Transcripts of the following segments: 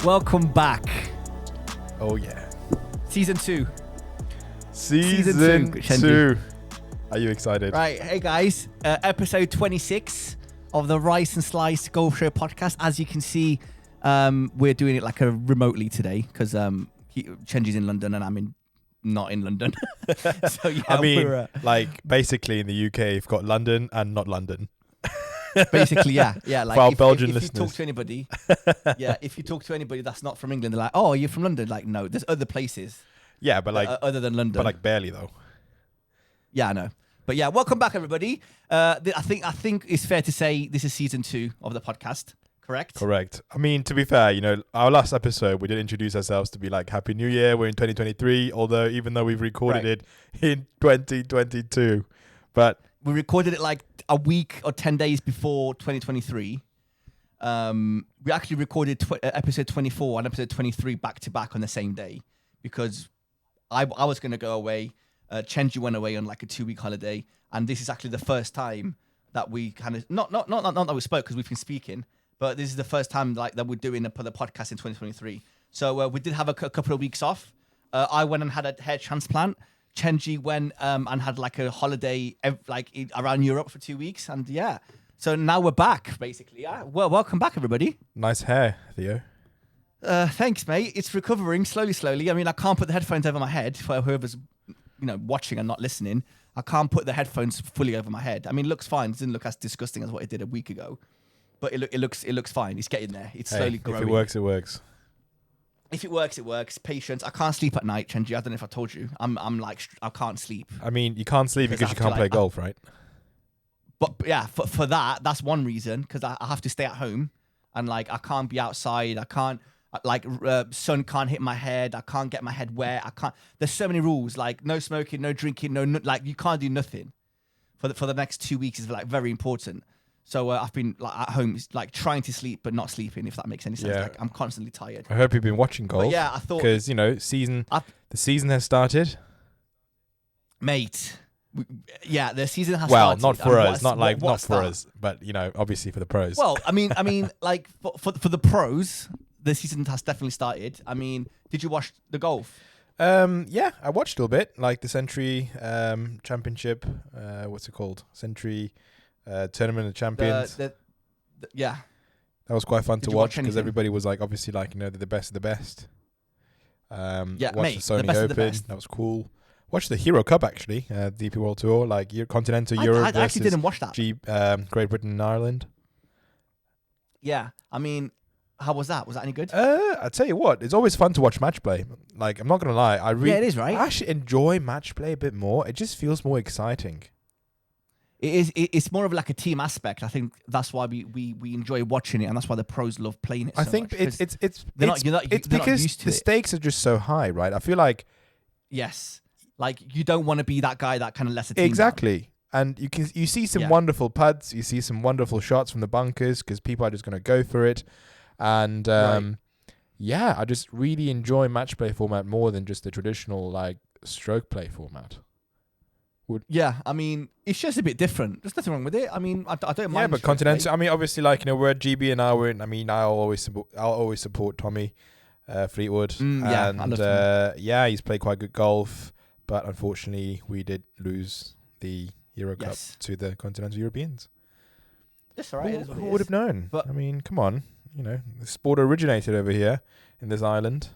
Welcome back. Oh yeah. Season 2. Season 2. Are you excited? Right. Hey guys. Episode 26 of the Rice and Slice Golf Show podcast. As you can see, we're doing it like remotely today because Chenji's in London and I'm not in London. So yeah, I mean, like basically in the UK, you've got London and not London. Basically, yeah. Like for our Belgian if listeners. you talk to anybody, if you talk to anybody that's not from England, they're like, "Oh, you're from London." Like, no, there's other places. Yeah, but like other than London, but like barely though. Yeah, I know. But yeah, welcome back, everybody. I think it's fair to say this is season 2 of the podcast. Correct. Correct. I mean, to be fair, you know, our last episode we did introduce ourselves to be like Happy New Year. We're in 2023, even though we've recorded it in 2022, but we recorded it like a week or 10 days before 2023. We actually recorded episode 24 and episode 23 back to back on the same day because I was going to go away. Chenji went away on like a 2-week holiday, and this is actually the first time that we kind of not that we spoke because we've been speaking, but this is the first time like that we're doing the podcast in 2023. So we did have a couple of weeks off. I went and had a hair transplant. Chenji went and had like a holiday around Europe for 2 weeks, and yeah, so now we're back basically. Yeah, well, welcome back everybody. Nice hair, Theo. Thanks, mate. It's recovering slowly. I mean, I can't put the headphones over my head for whoever's watching and not listening. I can't put the headphones fully over my head. I mean, it looks fine. It doesn't look as disgusting as what it did a week ago, but it looks fine. It's getting there. It's slowly growing. If it works, it works. If it works, it works. Patience. I can't sleep at night, Chenji. I don't know if I told you. I'm like I can't sleep. I mean, you can't sleep because you can't play golf, right? But yeah, for that's one reason, because I have to stay at home and like I can't be outside. I can't sun can't hit my head. I can't get my head wet. I can't. There's so many rules, like no smoking, no drinking, like you can't do nothing for the next 2 weeks is like very important. So I've been like at home, like trying to sleep but not sleeping. If that makes any sense, like I'm constantly tired. I hope you've been watching golf. But yeah, I thought because the season has started, mate. Yeah, the season has started. Well, not for us, not for us, but obviously for the pros. Well, I mean, like for the pros, the season has definitely started. I mean, did you watch the golf? Yeah, I watched a little bit, like the Century Championship. What's it called? Century Tournament of Champions. Yeah, that was quite fun to watch because everybody was like, obviously, like they're the best of the best. Watched the Sony Open. That was cool. Watched the Hero Cup actually, DP World Tour, like Continental Europe. I actually didn't watch that. Great Britain and Ireland. Yeah, I mean, how was that? Was that any good? I tell you what, it's always fun to watch match play. Like, I'm not gonna lie, it is, right? I actually enjoy match play a bit more. It just feels more exciting. It is. It's more of like a team aspect. I think that's why we enjoy watching it, and that's why the pros love playing it. I think much, it's because the stakes are just so high, right? I feel like like you don't want to be that guy that kind of lets a team exactly. Down. And you see some wonderful putts, you see some wonderful shots from the bunkers because people are just going to go for it. And I just really enjoy match play format more than just the traditional like stroke play format. I mean, it's just a bit different. There's nothing wrong with it. I mean, I don't mind. Yeah, but Continental. I mean, obviously, like we're at GB and now I'll always support Tommy Fleetwood. I love him. He's played quite good golf, but unfortunately, we did lose the Euro Cup to the Continental Europeans. That's all right. Who would have known? But I mean, come on. The sport originated over here in this island.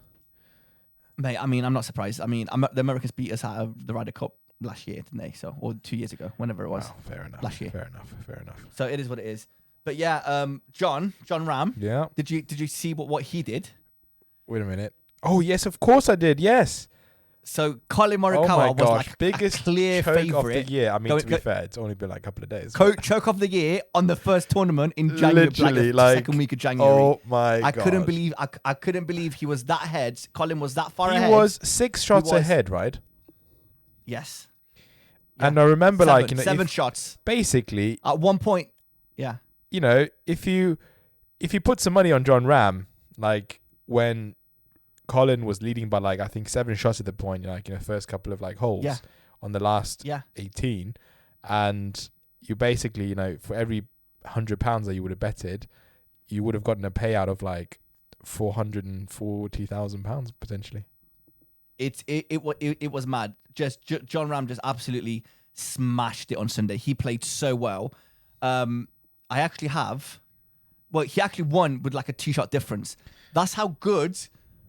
Mate, I mean, I'm not surprised. I mean, the Americans beat us out of the Ryder Cup last year, didn't they? So, or 2 years ago, whenever it was. Oh, fair enough. Last year. Fair enough. So it is what it is. But yeah, Jon Rahm. Yeah. Did you see what he did? Wait a minute. Oh yes, of course I did. Yes. So Colin Morikawa was like biggest a clear choke of favorite. the year. I mean, to be fair, it's only been like a couple of days. Choke of the year on the first tournament in January, literally, like second week of January. Oh my god! I couldn't believe he was that ahead. Colin was that far ahead. He was 6 shots ahead, right? Yes. Yeah. And I remember, seven shots. Basically, at one point, yeah. If you put some money on Jon Rahm, like when Colin was leading by I think 7 shots at the point, first couple of holes on the last 18, and you basically, for every £100 that you would have betted, you would have gotten a payout of £440,000 potentially. It was mad. Jon Rahm just absolutely smashed it on Sunday. He played so well. He actually won with like a 2-shot difference. That's how good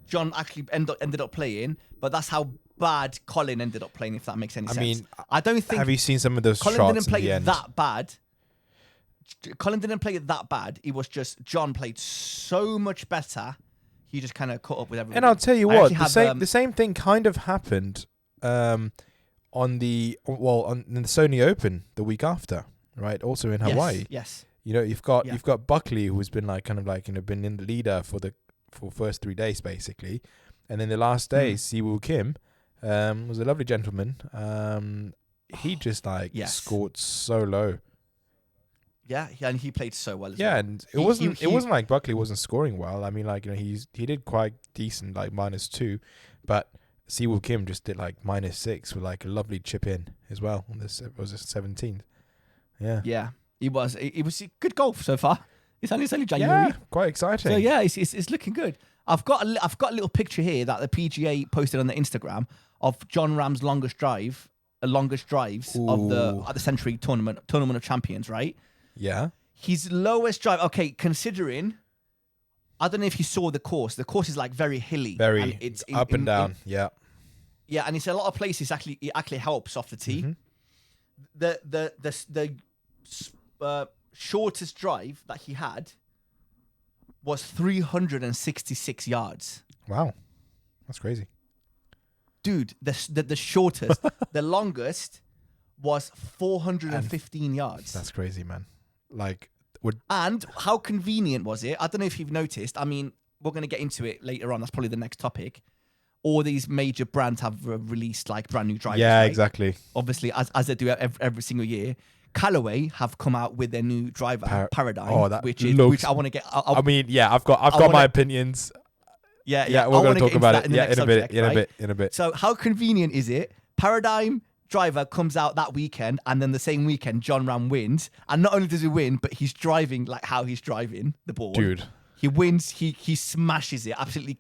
John actually ended up playing, but that's how bad Colin ended up playing, if that makes any sense. I mean, I don't think... Have you seen some of those Colin shots didn't play in the end? that bad. Colin didn't play it that bad. It was just John played so much better. He just kind of caught up with everyone. And I'll tell you what, the same thing kind of happened on the Sony Open the week after, right? Also in Hawaii. Yes. You know, you've got Buckley, who's been like been in the leader for first 3 days basically, and then the last day, Siwoo Kim was a lovely gentleman. He just scored so low. Yeah, and he played so well as well. Yeah, and it wasn't like Buckley wasn't scoring well. I mean, he did quite decent, like -2, but Siwoo Kim just did like -6 with like a lovely chip in as well on this. It was his 17th. Yeah. Yeah. It was good golf so far. It's only January. Yeah, quite exciting. So yeah, it's looking good. I've got a little picture here that the PGA posted on the Instagram of Jon Rahm's longest drives of the Century Tournament of Champions, right? Yeah. His lowest drive. Okay, considering, I don't know if you saw the course. The course is like very hilly, very up and down. Yeah. Yeah, and it's a lot of places. It actually helps off the tee. The shortest drive that he had was 366 yards. Wow, that's crazy, dude. The shortest, the longest was 415 yards. That's crazy, man. And how convenient was it? I don't know if you've noticed. I mean, we're going to get into it later on. That's probably the next topic. All these major brands have released like brand new drivers. Yeah, right? Exactly. Obviously, as they do every single year. Callaway have come out with their new driver Paradigm, which I want to get. I've got my opinions. Yeah. We're going to talk about it. In a bit. So, how convenient is it? Paradigm driver comes out that weekend, and then the same weekend, Jon Rahm wins. And not only does he win, but he's driving like how he's driving the ball. Dude, he wins. He smashes it absolutely.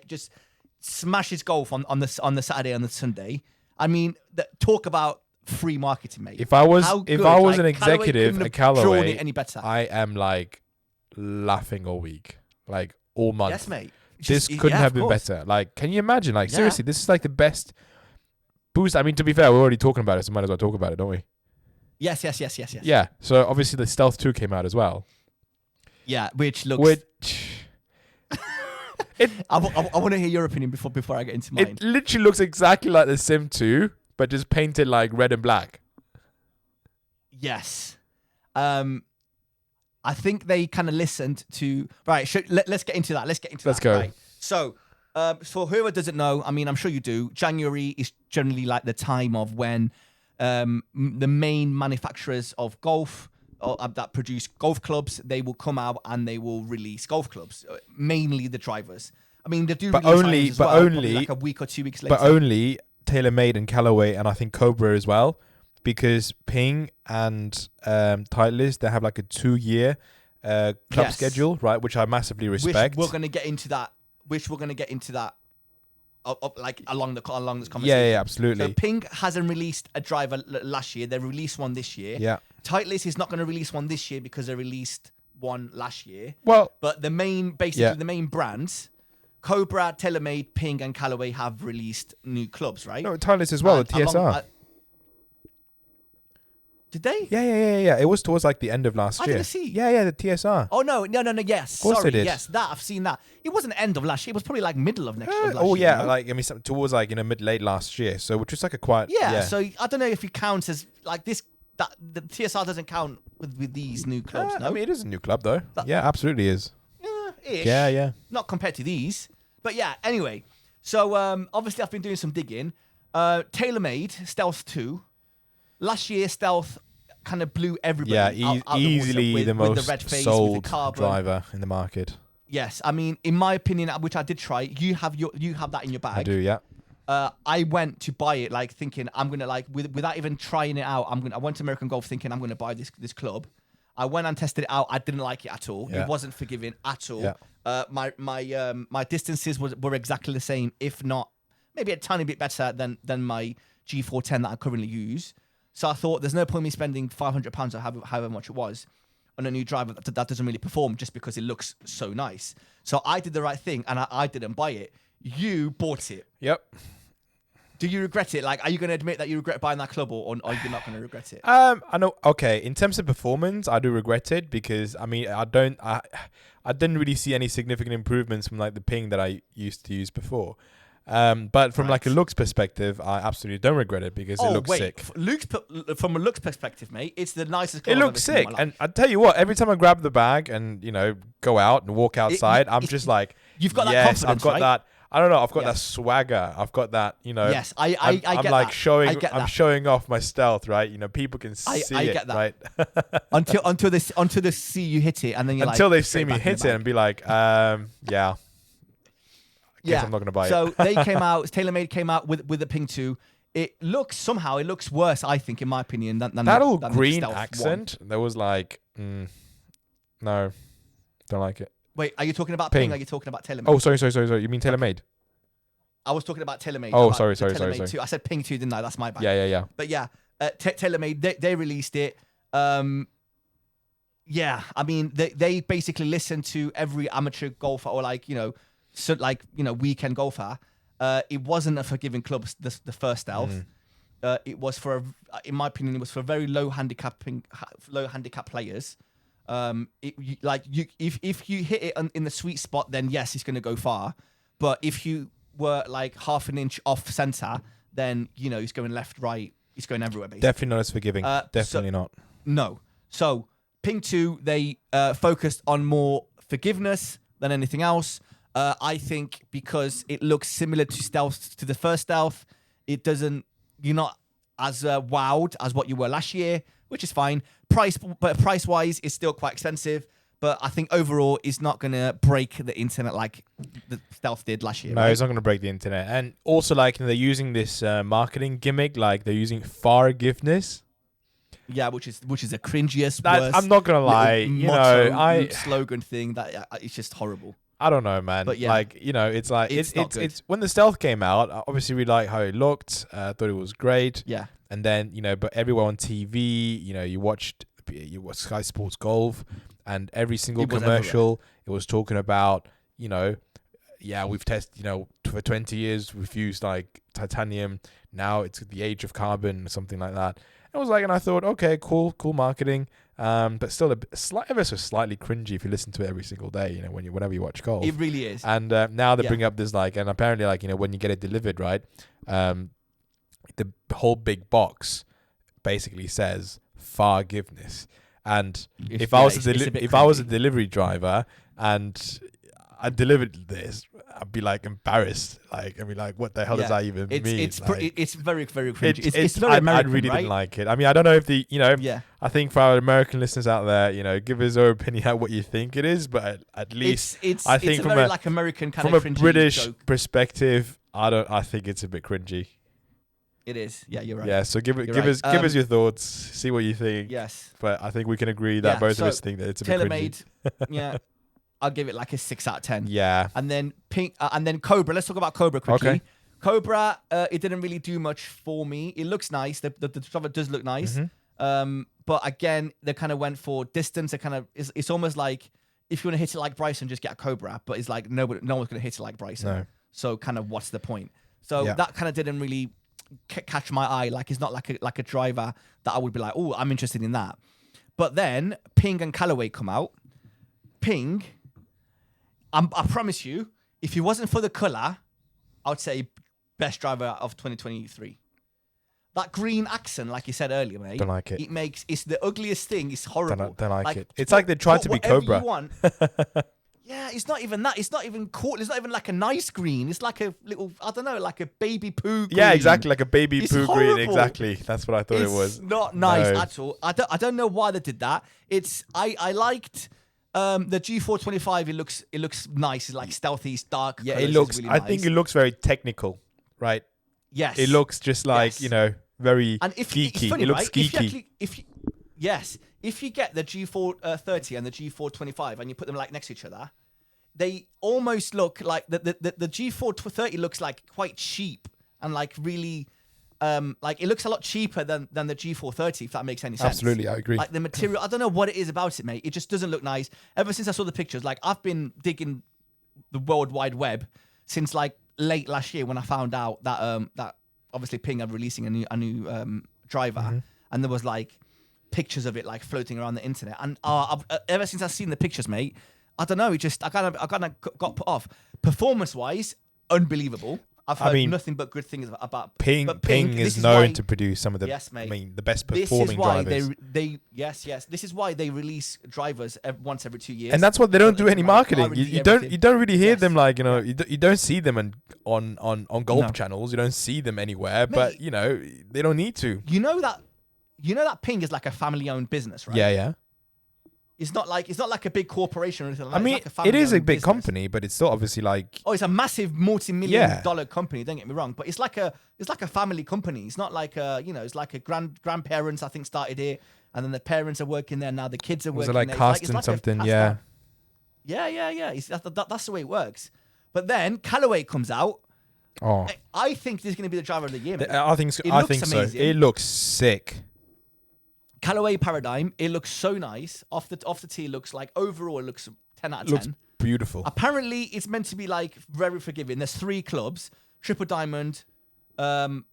Just smashes golf on the Saturday and the Sunday. I mean, talk about free marketing, mate. If I was an executive at Callaway, any better. I am like laughing all week, like all month. Yes, mate. This couldn't have been better. Like, can you imagine? Like, seriously, this is like the best boost. I mean, to be fair, we're already talking about it, so might as well talk about it, don't we? Yes. Yeah. So obviously the Stealth 2 came out as well. Yeah, which looks. I want to hear your opinion before I get into mine. It literally looks exactly like the Sim 2. But just painted like red and black. Yes. I think they kind of listened to... Right, let's get into that. Let's go. Right. So, for whoever doesn't know, I mean, I'm sure you do, January is generally like the time of when the main manufacturers of golf that produce golf clubs, they will come out and they will release golf clubs, mainly the drivers. I mean, they do release only like a week or 2 weeks later. But only... TaylorMade and Callaway and I think Cobra as well, because Ping and Titleist, they have like a 2-year club schedule, right? Which I massively respect. We're going to get into that. Like along this conversation. Yeah, absolutely. So Ping hasn't released a driver last year. They released one this year. Yeah. Titleist is not going to release one this year because they released one last year. Well, but the main brands. Cobra, TaylorMade, Ping, and Callaway have released new clubs, right? No, Titleist as well, the TSR. Did they? Yeah. It was towards like the end of last year. I didn't see. Yeah, the TSR. Oh, no, yes. Of course they did. Yes, I've seen that. It wasn't end of last year. It was probably like middle of next year. Yeah, like, I mean, towards like, mid-late last year. So, which was like a quite... Yeah, so I don't know if it counts as like this, that the TSR doesn't count with these new clubs, no? I mean, it is a new club though. Yeah, absolutely is. Ish. Yeah. Not compared to these. But yeah, anyway. So obviously I've been doing some digging. TaylorMade, Stealth 2. Last year, Stealth kind of blew everybody out easily the most red face, sold with the carbon driver in the market. Yes, I mean, in my opinion, which I did try, you have that in your bag. I do, yeah. I went to buy it thinking I'm gonna without even trying it out. I went to American Golf thinking I'm gonna buy this club. I went and tested it out. I didn't like it at all. Yeah. It wasn't forgiving at all. Yeah. My distances were exactly the same, if not maybe a tiny bit better than my G410 that I currently use. So I thought there's no point me spending £500 or however much it was on a new driver that doesn't really perform just because it looks so nice. So I did the right thing and I didn't buy it. You bought it. Yep. Do you regret it? Like, are you going to admit that you regret buying that club, or are you not going to regret it? I know. Okay, in terms of performance, I do regret it because I didn't really see any significant improvements from like the Ping that I used to use before. But from like a looks perspective, I absolutely don't regret it because it looks sick. From a looks perspective, mate, it's the nicest club It looks sick, and I tell you what, every time I grab the bag and go out and walk outside, I'm just like, you've got that confidence, I've got right? that. I don't know. I've got that swagger. I've got that. Yes, I get I'm like that. showing. I'm showing off my stealth, right? People can see it, I get that. right? until they see you hit it, and then you're until like, they see me hit it and be like, yeah. Guess I'm not gonna buy it. So they came out. TaylorMade came out with the Ping 2. It looks worse, I think, in my opinion, than that old than green the accent. There was like, no, don't like it. Wait, are you talking about Ping? Are you talking about TaylorMade? Oh, sorry. You mean TaylorMade? I was talking about TaylorMade. Oh, sorry. 2. I said Ping 2, didn't I? That's my bad. Yeah. But yeah, TaylorMade, they released it. Yeah, I mean, they basically listened to every amateur golfer or weekend golfer. It wasn't a forgiving club, the first Stealth. It was in my opinion, it was for very low handicap players. If you hit it in the sweet spot, then yes, it's going to go far. But if you were like half an inch off center, then it's going left, right, it's going everywhere. Basically, definitely not as forgiving. Definitely not. No. So Ping 2, they focused on more forgiveness than anything else. I think because it looks similar to the first Stealth, you're not as wowed as what you were last year, which is fine. Price wise, it's still quite expensive. But I think overall, it's not going to break the internet like the Stealth did last year. No, right? It's not going to break the internet. And also, they're using this marketing gimmick, like they're using forgiveness. Yeah, which is the cringiest. I'm not going to lie. Slogan thing that it's just horrible. I don't know, man. But yeah, it's when the Stealth came out. Obviously, we liked how it looked. Thought it was great. Yeah. And then but everywhere on TV, you watched Sky Sports Golf. And every single commercial, it was talking about, we've tested, for 20 years, we've used like titanium. Now it's the age of carbon or something like that. And I thought, okay, cool marketing. But still ever so slightly cringy if you listen to it every single day, whenever you watch golf. It really is. And now they bring up this and apparently when you get it delivered, right, the whole big box basically says forgiveness. And if I was a delivery driver and I delivered this, I'd be embarrassed. I'd be like, what the hell does that even mean? It's very, very cringy. It's very American, I really right? didn't like it. I mean, I don't know if I think for our American listeners out there, give us your opinion on what you think it is, but at least I think from a American kind of British perspective, I think it's a bit cringy. It is. Yeah, you're right. Yeah, so give us your thoughts. See what you think. Yes. But I think we can agree that both of us think that it's a bit cringy. TaylorMade, yeah, I'll give it a 6 out of 10. Yeah. And then and then Cobra. Let's talk about Cobra quickly. Okay. Cobra, it didn't really do much for me. It looks nice. The driver does look nice. Mm-hmm. But again, they kind of went for distance. It's almost like if you want to hit it like Bryson, just get a Cobra. But it's like no one's going to hit it like Bryson. No. So kind of what's the point? So that kind of didn't really catch my eye. It's not like a driver that I would be like, oh, I'm interested in that. But then Ping and Callaway come out. Ping, I promise you, if it wasn't for the color, I would say best driver of 2023. That green accent, like you said earlier, mate. Don't like it. It's the ugliest thing. It's horrible. Don't like it. It's like they tried to be Cobra. You want. Yeah, it's not even that. It's not even cool. It's not even like a nice green. It's like a little, I don't know, like a baby poo green. Yeah, exactly, like a baby It's poo horrible. green. Exactly. That's what I thought it was. It's not nice at all. I don't know why they did that. I liked the G425. It looks nice. It's like stealthy, it's dark. Yeah, colors. it looks. Really I nice. think it looks very technical, right? Yes. It looks just like Yes. very and geeky. It's funny, It looks right? geeky. Yes, if you get the G430 and the G425 and you put them like next to each other, they almost look like the G430 looks like quite cheap and like really, like it looks a lot cheaper than the G430, if that makes any sense. Absolutely, I agree. Like the material, I don't know what it is about it, mate. It just doesn't look nice. Ever since I saw the pictures, like I've been digging the World Wide Web since like late last year when I found out that that obviously Ping are releasing a new driver, and there was like pictures of it like floating around the internet, and ever since I've seen the pictures, mate, I don't know, I kind of got put off. Performance wise, unbelievable. I've heard nothing but good things about Ping. But Ping is known to produce some of the, the best performing drivers. This is why they release drivers once every 2 years. And that's what they don't do any marketing. You don't really hear them, like, you don't see them on golf channels. You don't see them anywhere, but they don't need to. You know that Ping is like a family-owned business, right? Yeah. It's not like a big corporation or anything like that. I mean, it is a big company, but it's still obviously like... Oh, it's a massive multi-million-dollar company, don't get me wrong. But it's like a family company. It's not like it's like a grandparents, I think, started it, and then the parents are working there, now the kids are working there. Was it like Caston something? Yeah. Yeah. That's the way it works. But then Callaway comes out. Oh. I think this is going to be the driver of the year. I think so. It looks sick. Callaway Paradigm, it looks so nice. Off the tee, it looks like overall, it looks 10 out of 10. Looks beautiful. Apparently, it's meant to be like very forgiving. There's 3 clubs, Triple Diamond, and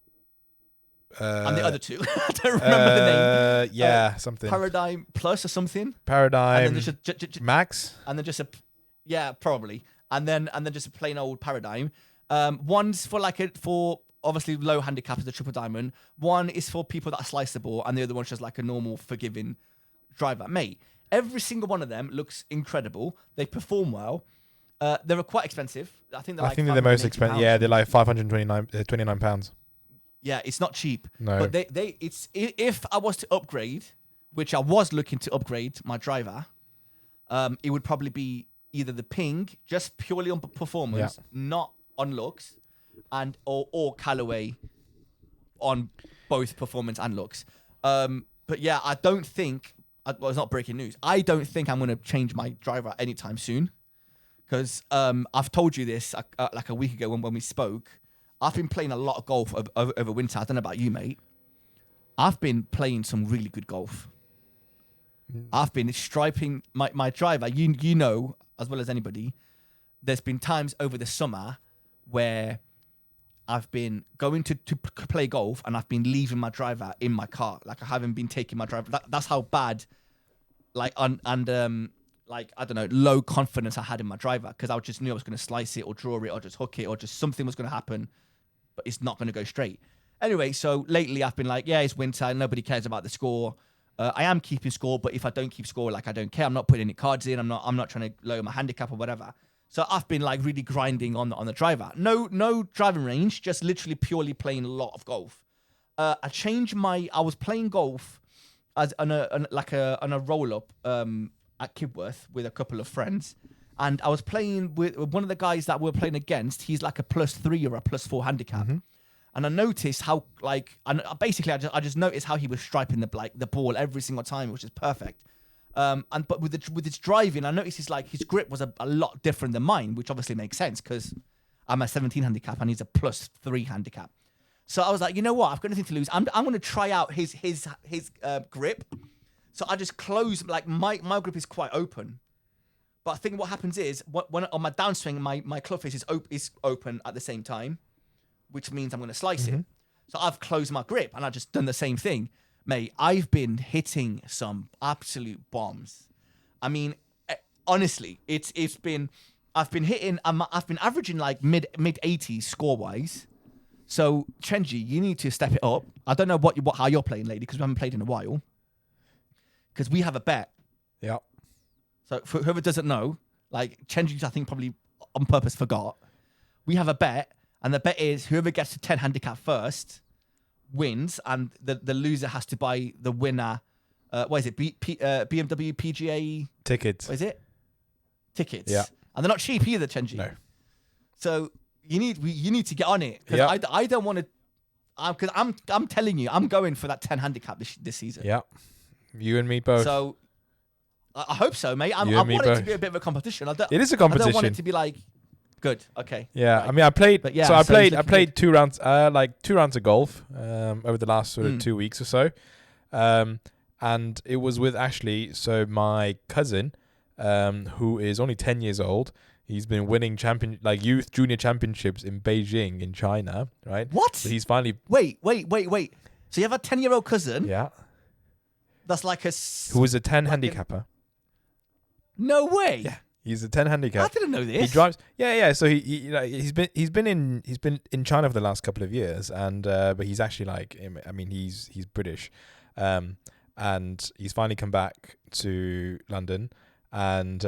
the other 2. I don't remember the name. Something. Paradigm Plus or something. Paradigm and then just Max. And then just probably. And then just a plain old Paradigm. One's for obviously low handicap is the Triple Diamond. One is for people that slice the ball, and the other one's just like a normal forgiving driver. Mate, every single one of them looks incredible. They perform well. They're quite expensive. I think they're the most expensive. Yeah, they're like £529. Yeah, it's not cheap. No. But if I was to upgrade, which I was looking to upgrade my driver, it would probably be either the Ping, just purely on performance, not on looks, and or Callaway on both performance and looks. But yeah, I don't think... Well, it's not breaking news. I don't think I'm going to change my driver anytime soon. Because I've told you this like a week ago when we spoke. I've been playing a lot of golf over winter. I don't know about you, mate. I've been playing some really good golf. I've been striping my driver. You know, as well as anybody, there's been times over the summer where I've been going to play golf and I've been leaving my driver in my car. Like, I haven't been taking my driver. That's how bad, like, like, I don't know, low confidence I had in my driver, because I just knew I was going to slice it or draw it or just hook it or just something was going to happen, but it's not going to go straight. Anyway, so lately I've been like, yeah, it's winter. Nobody cares about the score. I am keeping score, but if I don't keep score, like, I don't care. I'm not putting any cards in. I'm not trying to lower my handicap or whatever. So I've been like really grinding on the driver. No driving range, just literally purely playing a lot of golf. I was playing golf as on a roll up at Kibworth with a couple of friends, and I was playing with one of the guys that we were playing against. He's like a +3 or a +4 handicap, and I noticed how I just noticed how he was striping the ball every single time, which is perfect. But with his driving, I noticed his grip was a lot different than mine, which obviously makes sense because I'm a 17 handicap and he's a +3 handicap. So I was like, you know what? I've got nothing to lose. I'm going to try out his grip. So I just close, like, my grip is quite open. But I think what happens is when on my downswing, my club face is open at the same time, which means I'm going to slice it. So I've closed my grip and I've just done the same thing. Mate, I've been hitting some absolute bombs. I mean, honestly, I've been averaging like mid 80s score wise. So Chenji, you need to step it up. I don't know how you're playing lately, because we haven't played in a while. Because we have a bet. Yeah. So for whoever doesn't know, like, Chenji, I think, probably on purpose forgot. We have a bet, and the bet is whoever gets to 10 handicap first wins, and the loser has to buy the winner. What is it? BMW PGA tickets. What is it? Tickets. Yeah. And they're not cheap either, Chenji. No. So you need to get on it, because I don't want to. Because I'm telling you, I'm going for that 10 handicap this season. Yeah. You and me both. So I hope so, mate. I You and me want it to both. be a bit of a competition. It is a I don't want competition. it to be like good. Okay. Yeah, Right. I mean, I played. But yeah, so I so it's played. I looking played good. 2 rounds. Like 2 rounds of golf. Over the last sort of 2 weeks or so. And it was with Ashley. So my cousin, who is only 10 years old. He's been winning youth junior championships in Beijing in China, right? What? So he's finally. Wait. So you have a 10-year-old cousin Yeah. that's like Who is a 10 handicapper? No way. Yeah. He's a 10 handicap. I didn't know this. He drives. Yeah. So he's been in China for the last couple of years, and but he's actually he's British, and he's finally come back to London, and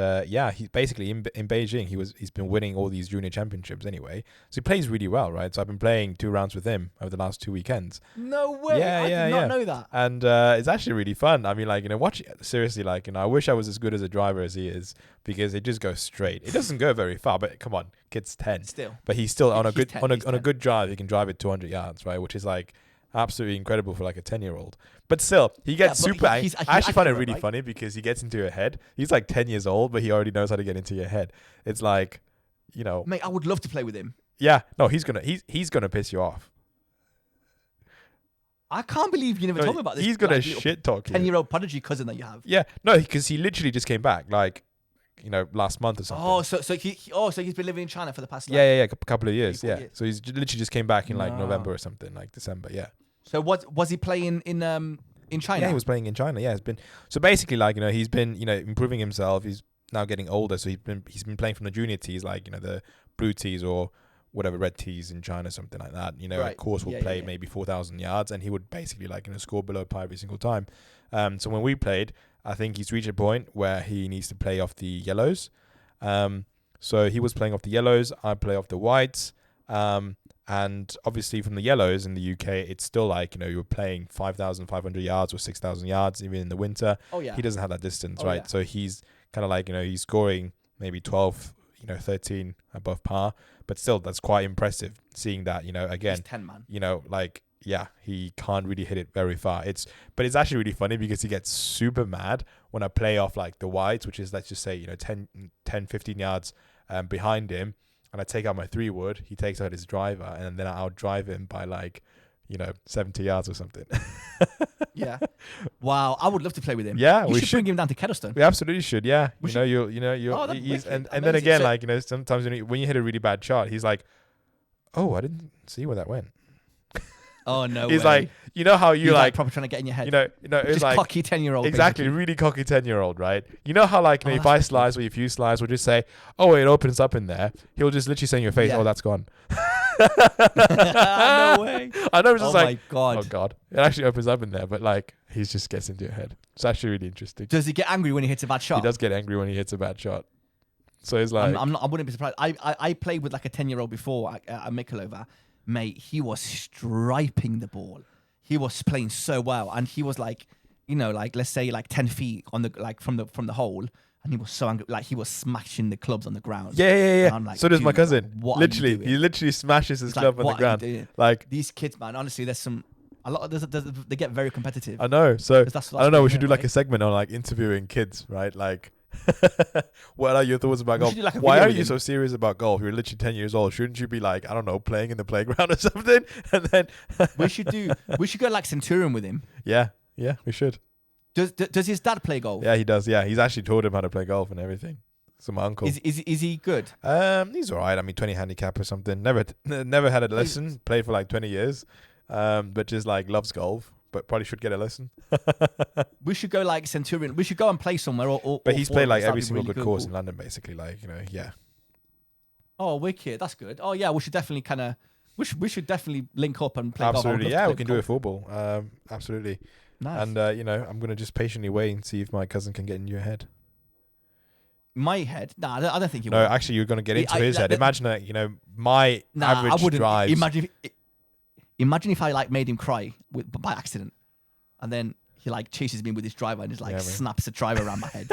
he's basically in Beijing. He's been winning all these junior championships anyway, so he plays really well, right? So I've been playing 2 rounds with him over the last 2 weekends. No way. I did not know that. And it's actually really fun. I mean, watch seriously. I wish I was as good as a driver as he is, because it just goes straight. It doesn't go very far, but come on, kid's 10. Still. But he's still on a He's good 10, on a good drive. He can drive it 200 yards, right? Which is absolutely incredible for a 10-year-old. But still, he gets super. I actually find it really funny because he gets into your head. He's 10 years old, but he already knows how to get into your head. It's Mate, I would love to play with him. Yeah, no, he's gonna piss you off. I can't believe you never told me about this. He's gonna shit talk you. 10-year-old prodigy cousin that you have. Yeah, no, because he literally just came back, last month or something. Oh, so he's been living in China for the past. A couple of years. 3-4 Yeah, years. so he's literally just came back in November or something, December. Yeah. So was he playing in China? Yeah, he was playing in China. Yeah, so basically he's been improving himself. He's now getting older, so he's been playing from the junior tees, the blue tees or whatever, red tees in China, something like that. A course will play maybe 4,000 yards, and he would basically score below par every single time. So when we played, I think he's reached a point where he needs to play off the yellows. So he was playing off the yellows. I play off the whites. And obviously from the yellows in the UK, it's still you're playing 5,500 yards or 6,000 yards even in the winter. Oh yeah. He doesn't have that distance, right? Yeah. So he's kind of he's scoring maybe 12, 13 above par, but still that's quite impressive seeing that, again, he's 10, man. He can't really hit it very far. But it's actually really funny because he gets super mad when I play off the wides, which is, let's just say, 10, 15 yards behind him. And I take out my 3-wood, he takes out his driver, and then I'll drive him by 70 yards or something. Yeah. Wow, I would love to play with him. Yeah, we should bring him down to Kettlestone. We absolutely should. Yeah, We you'll Oh, that'd be he's, wicked. and then Amazing. again, sometimes when you hit a really bad shot, he's like, "Oh, I didn't see where that went." Oh no. He's way. how you He's probably trying to get in your head. it's just cocky 10-year-old. exactly, basically. really cocky 10-year-old, right? If I that's slice or if you slice, we'll just say, "Oh, it opens up in there." He'll just literally say in your face, Yeah. "Oh, that's gone." No way. I know, it's Oh just my god. oh god, it actually opens up in there, but he just gets into your head. It's actually really interesting. Does he get angry when he hits a bad shot? He does get angry when he hits a bad shot. So he's like, I wouldn't be surprised. I played with a 10-year-old before at Mikulova. Mate, he was striping the ball. He was playing so well, and he was let's say 10 feet on the from the hole, and he was so angry, he was smashing the clubs on the ground. yeah. And I'm So does my dude, cousin. what are you Literally, doing? he literally smashes his It's club on what the are you ground. doing? These kids, man. Honestly, there's they get very competitive. I know. So 'Cause that's I don't know. We should do right? a segment on interviewing kids, right? What are your thoughts about golf? should do, a Why video are with you him. so serious about golf? You're literally 10 years old. Shouldn't you be I don't know, playing in the playground or something? And then We should go Centurion with him. yeah, we should. Does his dad play golf? Yeah, he does. Yeah, he's actually taught him how to play golf and everything. So my uncle. Is he good? He's alright. I mean, 20 handicap or something. Never had a lesson. Played for 20 years. But just loves golf. But probably should get a lesson. We should go Centurion. We should go and play somewhere. But he's played every that'd be single really good course cool. in London, basically. Yeah. Oh, wicked! That's good. Oh yeah, we should definitely we should definitely link up and play Absolutely. golf. Yeah, we can do a football. Absolutely. Nice. And I'm gonna just patiently wait and see if my cousin can get in your head. My head? Nah, I don't think he No, will. actually, you're gonna get into his head. Imagine that. My Nah, I average wouldn't. drives. Imagine if I made him cry by accident, and then he chases me with his driver and just man. snaps a driver around my head.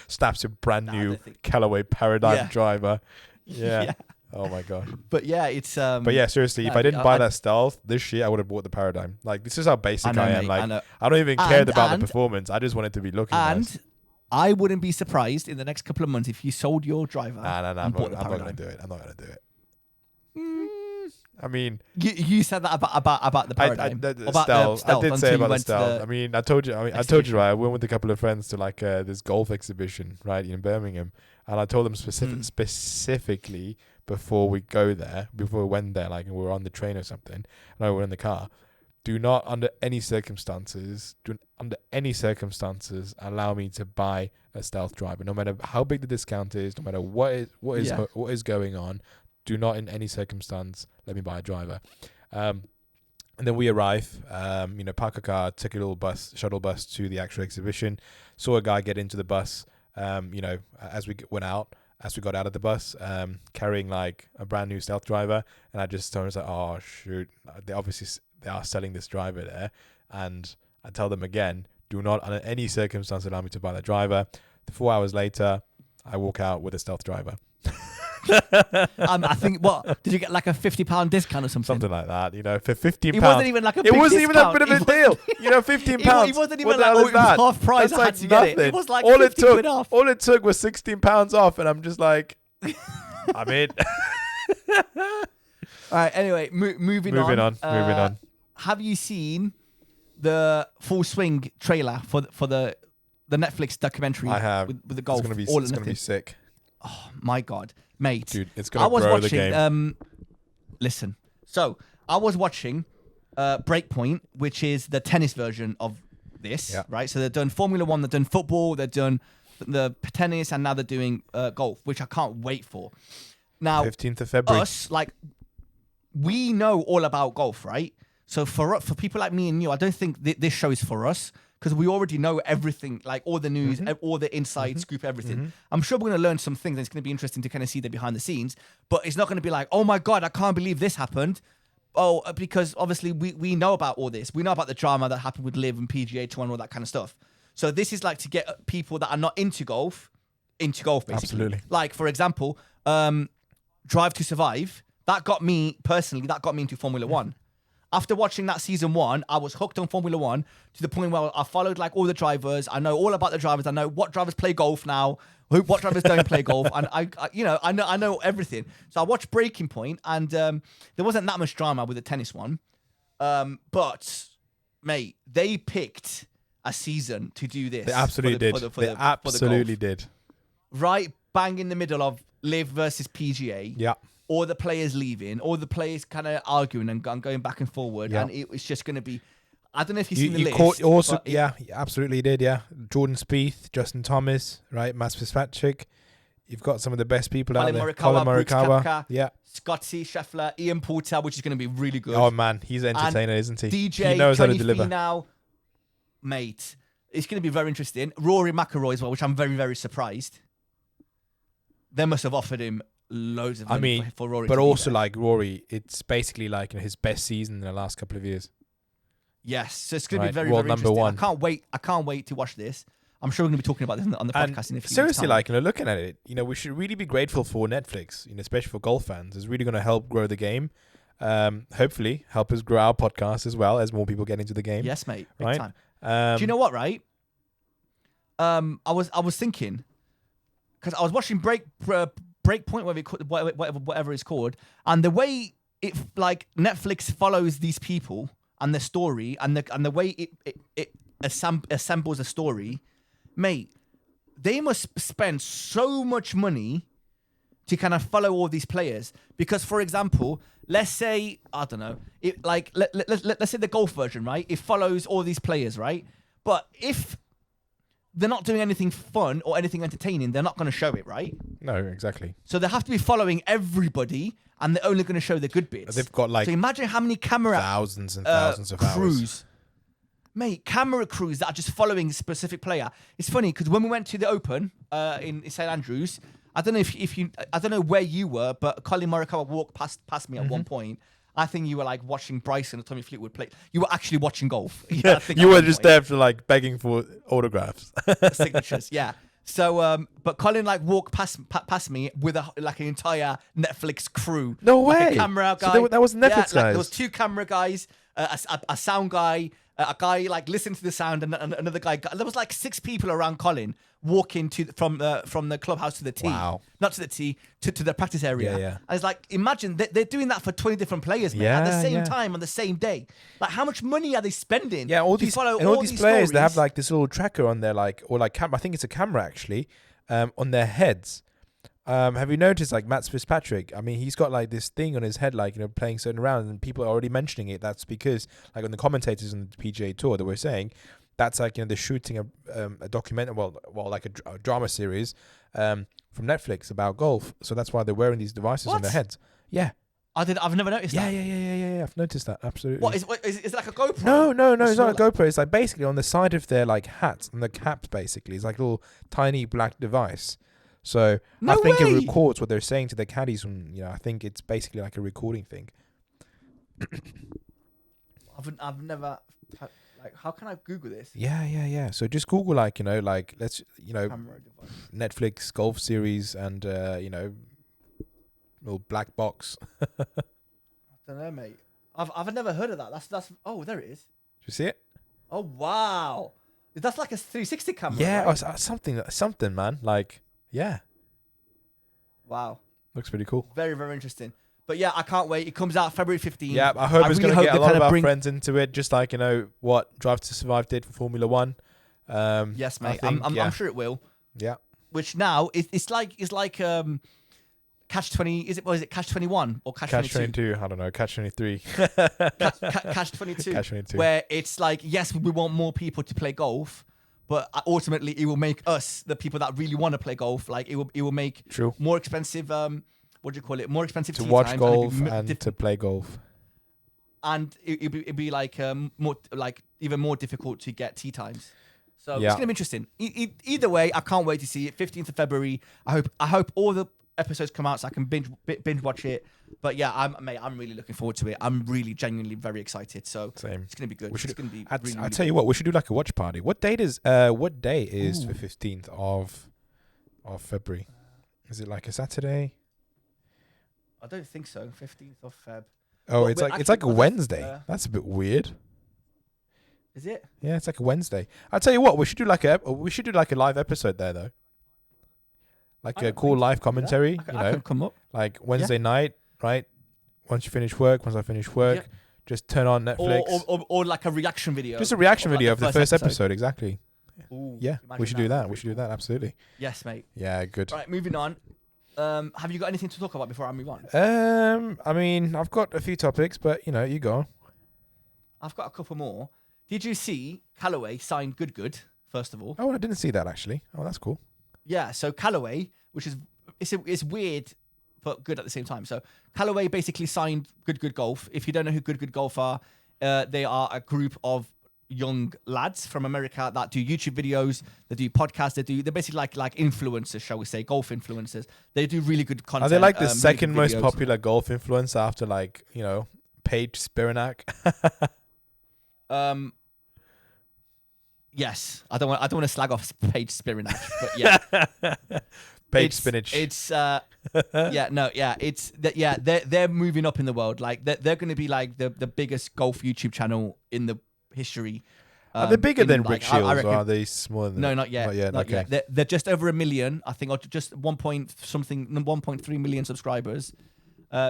Snaps a brand Nah, I new don't think- Callaway Paradigm Yeah. driver. Yeah. Oh my god. But yeah, it's But yeah, seriously, if I didn't buy that Stealth this year, I would have bought the Paradigm. Like, this is how basic I am. Mate, like, I don't even care about the performance. I just want it to be looking nice. And I wouldn't be surprised in the next couple of months if you sold your driver. I'm not going to do it. I'm not going to do it. I mean, you said that about the Paradigm. About Stealth. I did say about the Stealth. I mean, I told you, right? I went with a couple of friends to like this golf exhibition, right, in Birmingham, and I told them specifically before we went there, like, and we were on the train or something, and we were in the car. Do not, under any circumstances, allow me to buy a Stealth driver, no matter how big the discount is, no matter what is going on. Do not, in any circumstance, let me buy a driver. And then we arrive. Park a car, took a little shuttle bus to the actual exhibition. Saw a guy get into the bus. As we got out of the bus, carrying like a brand new Stealth driver, and I just told him, like, oh shoot, they are selling this driver there. And I tell them again, do not, under any circumstance, allow me to buy the driver. 4 hours later, I walk out with a Stealth driver. I think, what did you get, like a £50 discount or something? Something like that, for £15. It wasn't even like a big It wasn't discount. even that bit of a deal. £15. It wasn't even like, it was half price. That's I had to get it. It was like £50 off. All it took was £16 off, and I'm just like, I'm in. All right. Anyway, moving on. Have you seen the Full Swing trailer for the Netflix documentary? I have. With the golf. It's gonna be sick. Oh my god, mate! Dude, it's gonna grow the game. Listen, so I was watching Breakpoint, which is the tennis version of this, right? So they've done Formula One, they've done football, they've done the tennis, and now they're doing golf, which I can't wait for. Now, 15th of February. Us, like, we know all about golf, right? So for people like me and you, I don't think this show is for us, because we already know everything, like all the news, all the inside scoop, everything. I'm sure we're going to learn some things, and it's going to be interesting to kind of see the behind the scenes, but it's not going to be like, oh my God, I can't believe this happened. Oh, because obviously we know about all this. We know about the drama that happened with Liv and PGA Tour and all that kind of stuff. So this is like to get people that are not into golf, basically. Absolutely. Like, for example, Drive to Survive, that got me into Formula One. After watching that season 1, I was hooked on Formula One to the point where I followed like all the drivers. I know all about the drivers. I know what drivers play golf now, what drivers don't play golf, and I know everything. So I watched Breaking Point, and there wasn't that much drama with the tennis one, but mate, they picked a season to do this. They absolutely did. They absolutely did. Right, bang in the middle of Liv versus PGA. Yeah. All the players leaving, all the players kind of arguing and going back and forward, and it's just going to be. I don't know if you've seen the list. You absolutely did. Yeah, Jordan Spieth, Justin Thomas, right, Matt Fitzpatrick. You've got some of the best people out there. Colin Morikawa, yeah, Scotty Scheffler, Ian Poulter, which is going to be really good. Oh man, he's an entertainer, isn't he? DJ, he knows how to deliver. Now, mate, it's going to be very interesting. Rory McIlroy as well, which I'm very, very surprised. They must have offered him loads of money for Rory. But also like Rory, it's basically like his best season in the last couple of years. Yes, so it's going to be very, very interesting. One. I can't wait to watch this. I'm sure we're going to be talking about this on the podcast in a few seriously, time. Looking at it, we should really be grateful for Netflix, especially for golf fans. It's really going to help grow the game. Hopefully, help us grow our podcast as well as more people get into the game. Yes, mate. Big time. Do you know what? Right. I was thinking, because I was watching Breakpoint, whatever it's called, and the way it like Netflix follows these people and the story and the way it assembles a story, mate, they must spend so much money to kind of follow all these players. Because, for example, let's say, I don't know, let's say the golf version, right? It follows all these players, right? But if they're not doing anything fun or anything entertaining, they're not going to show it, right? No, exactly. So they have to be following everybody, and they're only going to show the good bits. They've got so imagine how many camera thousands and thousands of crews, hours. Mate, camera crews that are just following a specific player. It's funny because when we went to the Open in St Andrews, I don't know if you, I don't know where you were, but Colin Morikawa walked past me at one point. I think you were like watching Bryson or Tommy Fleetwood play. You were actually watching golf. Yeah, you were just there for like begging for autographs, signatures. Yeah, So, but Colin like walked past me with like an entire Netflix crew. No like way. A camera guy. So that was Netflix guys. Like, there was 2 camera guys, a sound guy, a guy like listening to the sound, and another guy. There was like 6 people around Colin walking from the clubhouse to the tee. Wow. Not to the tee, to the practice area. Yeah. And it's like, imagine they're doing that for 20 different players, man, at the same time on the same day. Like, how much money are they spending? Yeah, all these players, stories? they have like this little tracker on their I think it's a camera actually, on their heads. Have you noticed like Matt Fitzpatrick? I mean, he's got like this thing on his head, like, you know, playing certain rounds, and people are already mentioning it. That's because like on the commentators on the PGA Tour that we're saying, that's like, you know, they're shooting a documentary, like a drama series from Netflix about golf. So that's why they're wearing these devices on their heads. Yeah. I've never noticed that. Yeah. I've noticed that. Absolutely. What is it like a GoPro? No. It's not a GoPro. It's like basically on the side of their like hats and the caps. Basically, it's like a little tiny black device. So I think it records what they're saying to the caddies. And, you know, I think it's basically like a recording thing. I've never. Like, how can I Google this? Yeah. So just Google, like, you know, like, let's, you know, Netflix golf series and, you know, little black box. I don't know, mate. I've never heard of that. That's. Oh, there it is. Do you see it? Oh, wow. That's like a 360 camera. Yeah, right? something, man. Like, yeah. Wow. Looks pretty cool. Very, very interesting. But yeah, I can't wait. It comes out February 15th. Yeah, I hope it's really going to get a lot of our bring... friends into it, just like, you know, what Drive to Survive did for Formula One. Yes, mate. I'm sure it will. Yeah. Which now it's like Catch 20. Is it Catch 21 or Catch 22? I don't know. Catch 23. Catch 22. Catch 22. Where it's like, yes, we want more people to play golf, but ultimately it will make us the people that really want to play golf. Like, it will make more expensive. What do you call it? More expensive to tee watch times golf and to play golf. And it'd be like more, like, even more difficult to get tee times. So it's gonna be interesting. Either way, I can't wait to see it. 15th of February. I hope all the episodes come out so I can binge watch it. But yeah, I'm really looking forward to it. I'm really genuinely very excited. So Same. It's gonna be good. It's gonna be. I tell you what, we should do like a watch party. What day is the 15th of February? Is it like a Saturday? I don't think so. 15th of Feb. Oh, it's like a Wednesday. That's a bit weird. Is it? Yeah, it's like a Wednesday. I'll tell you what, we should do like a live episode there though. Like a cool live commentary, I can come up. Like Wednesday night, right? Once I finish work, just turn on Netflix. Or like a reaction video. Just a reaction video of the first episode, exactly. Ooh, yeah, we should do that. We should do that, absolutely. Yes, mate. Yeah, good. Right, moving on. Have you got anything to talk about before I move on? I mean, I've got a few topics, but you know, you go. I've got a couple more. Did you see Callaway signed Good, first of all? Oh, I didn't see that actually. Oh, that's cool. Yeah, so Callaway, which is it's weird but good at the same time. So Callaway basically signed Good Golf. If you don't know who Good Golf are, they are a group of young lads from America that do YouTube videos, they do podcasts, they're basically like influencers, shall we say, golf influencers. They do really good content. Are they like the second most popular golf influencer after, like, you know, Paige Spiranak? Yes, I don't want to slag off Paige Spiranak, but yeah, Paige Spinach. They're moving up in the world. Like they're going to be like the biggest golf YouTube channel in the history. Are they bigger than Rick Shields, or are they smaller than? No, not yet. Not okay. yet. They're just over 1 million, I think, or just 1.3 million subscribers.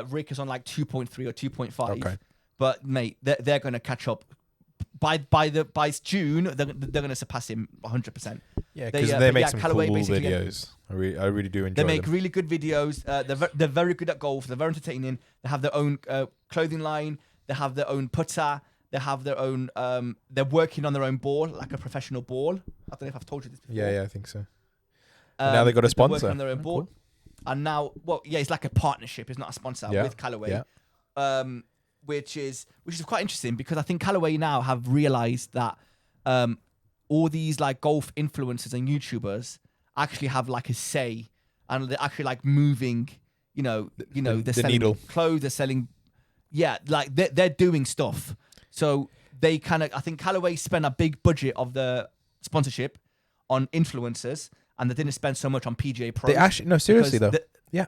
Rick is on like 2.3 or 2.5. Okay. But mate, they're going to catch up. By June, they're going to surpass him 100%. Yeah, because they make some cool videos. I really do enjoy them. They make really good videos. They're very good at golf. They're very entertaining. They have their own clothing line. They have their own putter. They have their own. They're working on their own ball, like a professional ball. I don't know if I've told you this before. Yeah, I think so. Now they got a sponsor. They're working on their own ball. Cool. And now, it's like a partnership. It's not a sponsor with Callaway. Yeah. Which is quite interesting, because I think Callaway now have realized that all these like golf influencers and YouTubers actually have like a say, and they're actually like moving, they're selling needle. Clothes, they're selling, like they're doing stuff. So they I think Callaway spend a big budget of the sponsorship on influencers, and they didn't spend so much on PGA Pros. They actually no, seriously though. Yeah.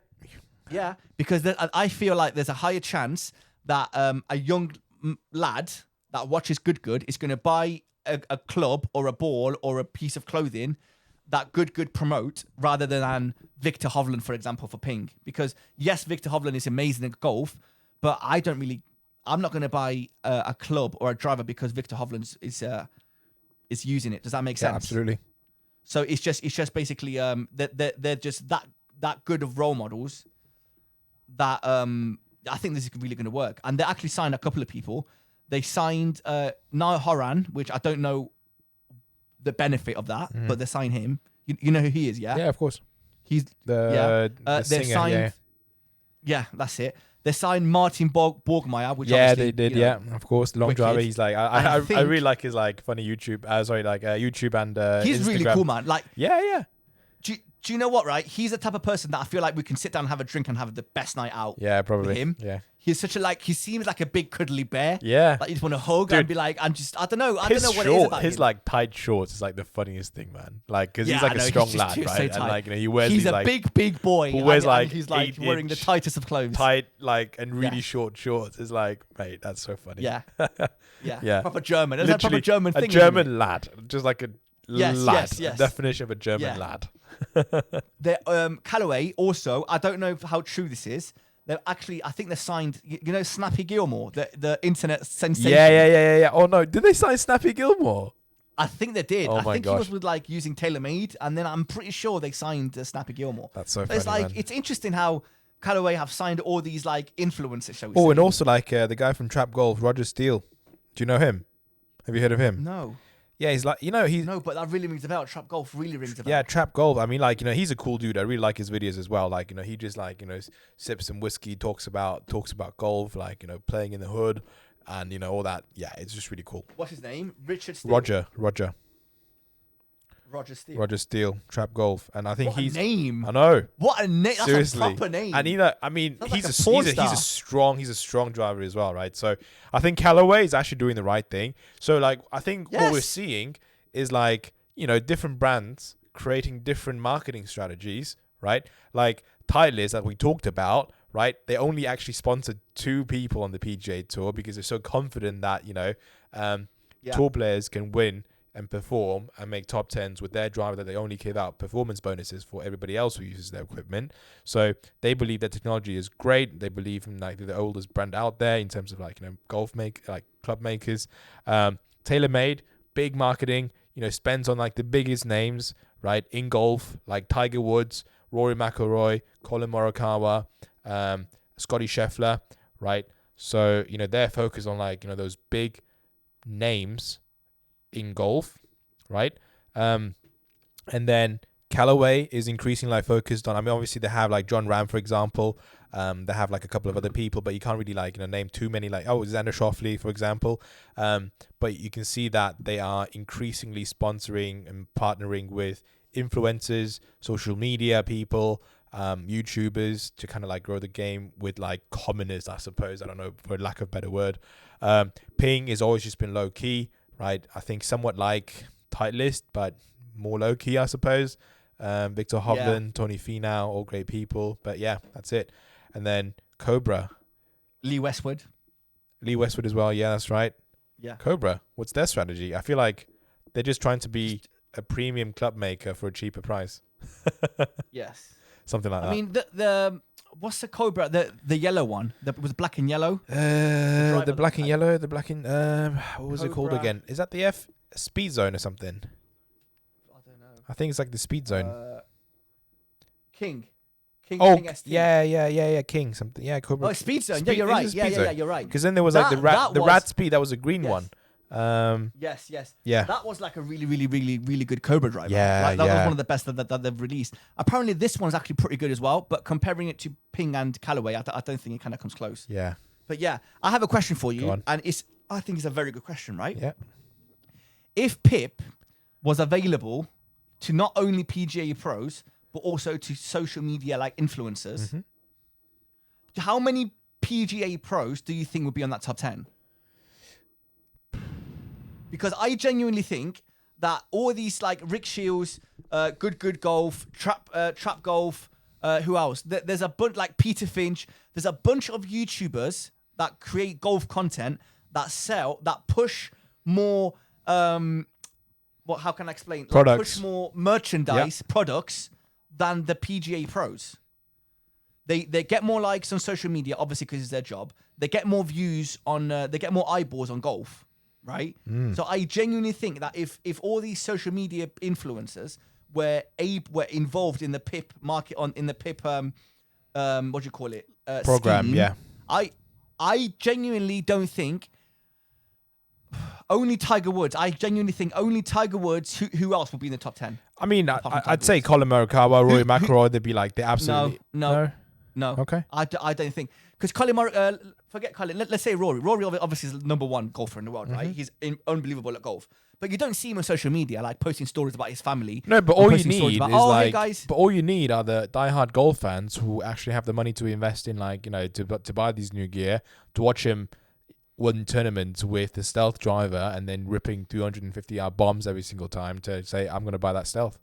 Yeah, because I feel like there's a higher chance that a young lad that watches Good is going to buy a club or a ball or a piece of clothing that Good promote rather than Victor Hovland, for example, for Ping. Because yes, Victor Hovland is amazing at golf, but I'm not going to buy a club or a driver because Victor Hovland is using it. Does that make sense? Yeah, absolutely. So it's just basically they're just that good of role models that I think this is really going to work. And they actually signed a couple of people. They signed Jon Rahm, which I don't know the benefit of that, but they signed him. You know who he is, yeah? Yeah, of course. He's the they singer. signed, yeah, that's it. They signed Martin Borgmeier, which they did. Yeah, of course. The long driver. He's like, I really like his like funny YouTube. YouTube and he's Instagram. really cool, man. Like, yeah. Do you know what? Right, he's the type of person that I feel like we can sit down and have a drink and have the best night out. Yeah, probably. With him. Yeah. He's such a he seems like a big cuddly bear. Yeah. Like you just want to hug. Dude, and be like, I don't know what it is about his him. like tight shorts is like the funniest thing, man. Like, because Yeah, he's like I know, a strong he's just lad, too- right? so And tight. like, he wears He's these a like big boy. who wears, like, he's like wearing the 8-inch tightest of clothes. tight, like, and really Yeah. short shorts. Is like, mate, that's so funny. Yeah. Yeah. Yeah. Proper German. It's like proper Literally German thing. a German lad, just like a Yes, lad. yes. A definition of a German Yeah. lad. The Callaway also, I don't know how true this is. They're actually, I think they signed, you know, Snappy Gilmore, the internet sensation. Yeah. Oh no, did they sign Snappy Gilmore? I think they did. Oh I my think gosh. he was with like using TaylorMade, and then I'm pretty sure they signed Snappy Gilmore. That's so But funny, it's like man. it's interesting how Callaway have signed all these like influencers. Shall we Oh, say. and also like the guy from Trap Golf, Roger Steele. Do you know him? Have you heard of him? No, Yeah, he's like, he's no, but that really rings a bell. Trap Golf really rings a bell. yeah, Trap Golf. I mean, like, he's a cool dude. I really like his videos as well. Like, he just like, sips some whiskey, talks about golf, like, playing in the hood, and all that. Yeah, it's just really cool. What's his name? Richard Steele. Roger Steele, Trap Golf, and I think What a name. I know. What a name! That's Seriously. a proper name. And I mean, Sounds he's like a a porn he's a strong driver as well, right? So I think Callaway is actually doing the right thing. So like, I think what we're Yes. seeing is like, different brands creating different marketing strategies, right? Like Titleist that we talked about, right? They only actually sponsored 2 people on the PGA Tour because they're so confident that tour players can win and perform and make top 10s with their driver, that they only give out performance bonuses for everybody else who uses their equipment. So they believe that technology is great. They believe in like the oldest brand out there in terms of like club makers. TaylorMade, big marketing, spends on like the biggest names, right, in golf, like Tiger Woods, Rory McIlroy, Colin Morikawa, Scotty Scheffler, right? So they're focused on like those big names in golf, right? And then Callaway is increasingly focused on, I mean, obviously they have like Jon Rahm, for example. They have like a couple of other people, but you can't really like, name too many, like, Xander Schauffele, for example. But you can see that they are increasingly sponsoring and partnering with influencers, social media people, YouTubers to kind of like grow the game with like commoners, I suppose. I don't know, for lack of a better word. Ping has always just been low key, right? I think somewhat like Titleist, but more low key, I suppose. Victor Hovland, Tony Finau, all great people. But yeah, that's it. And then Cobra. Lee Westwood as well. Yeah, that's right. Yeah. Cobra, what's their strategy? I feel like they're just trying to be a premium club maker for a cheaper price. Yes. Something like that. I mean, the what's the Cobra? The yellow one. Was black and yellow. The black and yellow. The black and what was it called Cobra. again? Is that the Speed Zone or something? I don't know. I think it's like the Speed Zone. King Oh, ST. yeah, King something. Yeah, Cobra. Oh, Speed Zone. Speed- yeah, you're is it right. Speed Yeah, Zone? you're right. Because then there was like the That was- Rad Speed. That was a green Yes. one. Yes. Yeah. That was like a really, really, really, really good Cobra driver. Yeah, Like, that was yeah. one of the best that they've released. Apparently, this one's actually pretty good as well. But comparing it to Ping and Callaway, I don't think it kind of comes close. Yeah. But yeah, I have a question for Go you, on. and I think it's a very good question, right? Yeah. If Pip was available to not only PGA pros but also to social media like influencers, Mm-hmm. how many PGA pros do you think would be on that top 10? Because I genuinely think that all these like Rick Shields, Good Golf, Trap Golf. Who else? There's a bunch like Peter Finch. There's a bunch of YouTubers that create golf content that push more. How can I explain? Products. Push more merchandise products than the PGA pros. They get more likes on social media, obviously because it's their job. They get more views on. They get more eyeballs on golf, right? So I genuinely think that if all these social media influencers were involved in the PIP market in the PIP what do you call it program, scheme, yeah. I genuinely don't think only Tiger Woods. I genuinely think only Tiger Woods. Who else will be in the top 10? I mean, I'd say Colin Morikawa, Rory McIlroy. They'd be like, they absolutely no. Okay. I don't think because forget Colin. Let's say Rory. Rory obviously is the number one golfer in the world, right? He's unbelievable at golf. But you don't see him on social media like posting stories about his family. No, but all you need about, is like, hey guys. But all you need are the diehard golf fans who actually have the money to invest in, like, to buy these new gear, to watch him win tournaments with the stealth driver and then ripping 250-yard bombs every single time to say, I'm going to buy that stealth.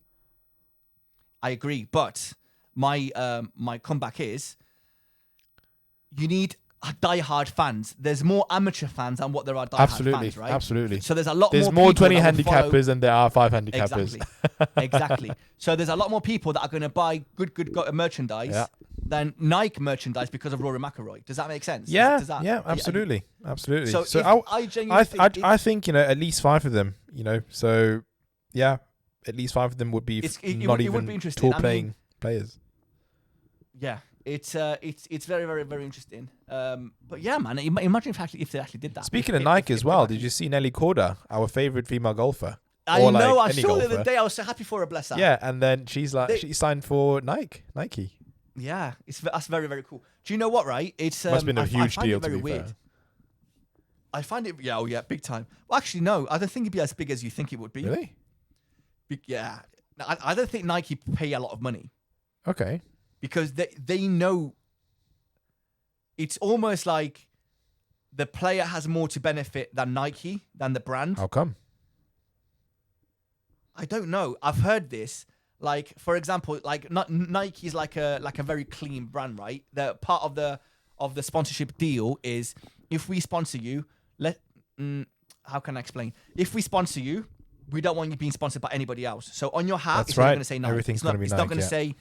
I agree, but my comeback is you need diehard fans. There's more amateur fans than what there are diehard fans, right? Absolutely. So there's a lot more. There's more 20 handicappers than there are 5 handicappers. Exactly. So there's a lot more people that are going to buy good merchandise than Nike merchandise because of Rory McIlroy. Does that make sense? Yeah. Absolutely. Absolutely. So I genuinely I think at least 5 of them. So yeah, at least 5 of them would be not even tour playing players. Yeah. It's very, very, very interesting. But yeah, man, imagine if they actually did that. Speaking of Nike as well, did you see Nelly Korda, our favorite female golfer? I know. I saw it the other day. I was so happy for her, bless her. Yeah, and then she signed for Nike. Yeah, that's very, very cool. Do you know what? Right, it's must have been a huge deal. Very weird. Fair. I find it. Yeah, big time. Well, actually, no, I don't think it'd be as big as you think it would be. Really? Yeah, I don't think Nike pay a lot of money. Okay. Because they know it's almost like the player has more to benefit than Nike, than the brand. How come? I don't know. I've heard this. Like, for example, like Nike is like a very clean brand, right? The part of the sponsorship deal is if we sponsor you, how can I explain? If we sponsor you, we don't want you being sponsored by anybody else. So on your hat, it's not going to say Nike. Everything's going to be Nike. It's not going to say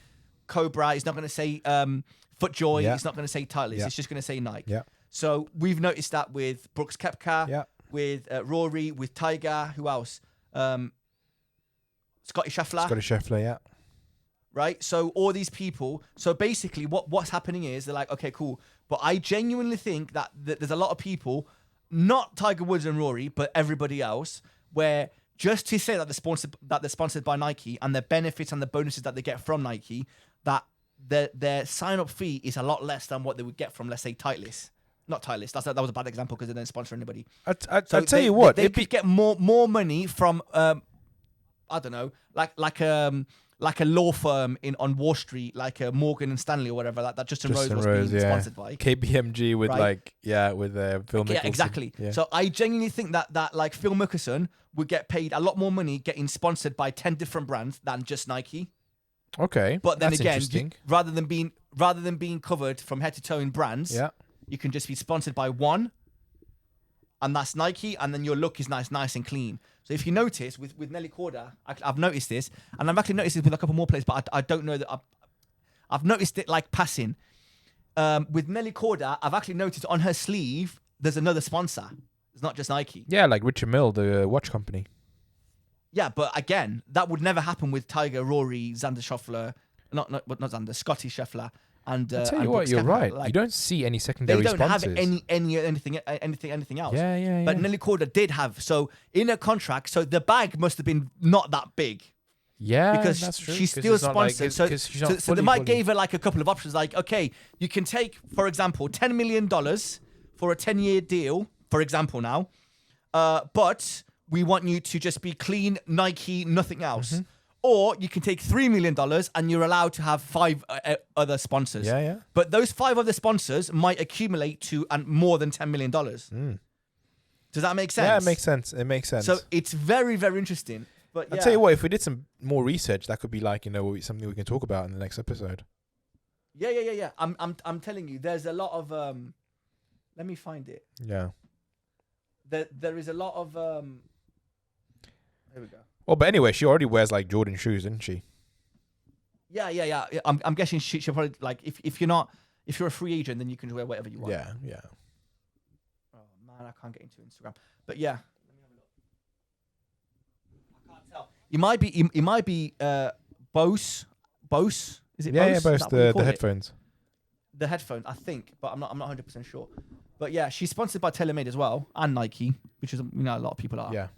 Cobra. It's not going to say FootJoy. Yeah. It's not going to say Titleist. It's just going to say Nike. Yeah. So we've noticed that with Brooks Koepka, with Rory, with Tiger. Who else? Scotty Scheffler. Yeah. Right. So all these people. So basically, what's happening is they're like, okay, cool. But I genuinely think that there's a lot of people, not Tiger Woods and Rory, but everybody else, where just to say that they're sponsored by Nike and the benefits and the bonuses that they get from Nike, that their sign-up fee is a lot less than what they would get from, let's say, Titleist. Not Titleist. That was a bad example because they don't sponsor anybody. I'll tell you what. They could get more money from, I don't know, like a law firm on Wall Street, like a Morgan and Stanley or whatever, that Justin Rose was being sponsored by. KPMG with with Phil Mickelson. Yeah, exactly. Yeah. So I genuinely think that like Phil Mickelson would get paid a lot more money getting sponsored by 10 different brands than just Nike. Okay, but then again, rather than being covered from head to toe in brands, you can just be sponsored by one, and that's Nike, and then your look is nice and clean. So if you notice with Nelly Korda, I've noticed this, and I've actually noticed this with a couple more players, but I don't know that I've noticed it like passing. With Nelly Korda, I've actually noticed on her sleeve there's another sponsor. It's not just Nike. Yeah, like Richard Mille, the watch company. Yeah, but again, that would never happen with Tiger, Rory, Xander Schauffele, not Xander, Scotty Scheffler, and I'll tell you what, you're right. Like, you don't see any secondary sponsors. They don't have anything else. Yeah. But Nelly Korda did have. So in her contract, so the bag must have been not that big. Yeah, because that's true. She's still sponsored. So they might gave her like a couple of options. Like, okay, you can take, for example, $10 million for a 10-year deal, for example now, but we want you to just be clean, Nike, nothing else. Mm-hmm. Or you can take $3 million and you're allowed to have 5 other sponsors. Yeah. But those 5 other sponsors might accumulate to more than $10 million. Does that make sense? Yeah, it makes sense. So it's very, very interesting. But yeah. I'll tell you what, if we did some more research, that could be like, something we can talk about in the next episode. Yeah. I'm telling you, there's a lot of let me find it. Yeah. There is a lot of here we go. Well, but anyway, she already wears like Jordan shoes, doesn't she? Yeah. I'm guessing she'll probably like if you're a free agent, then you can wear whatever you want. Yeah. Oh man, I can't get into Instagram. But yeah. I can't tell. It might be Bose. Bose? Is it Bose? Yeah, Bose, the headphones. The headphone, I think, but I'm not 100% sure. But yeah, she's sponsored by TaylorMade as well, and Nike, which is a lot of people are. Yeah.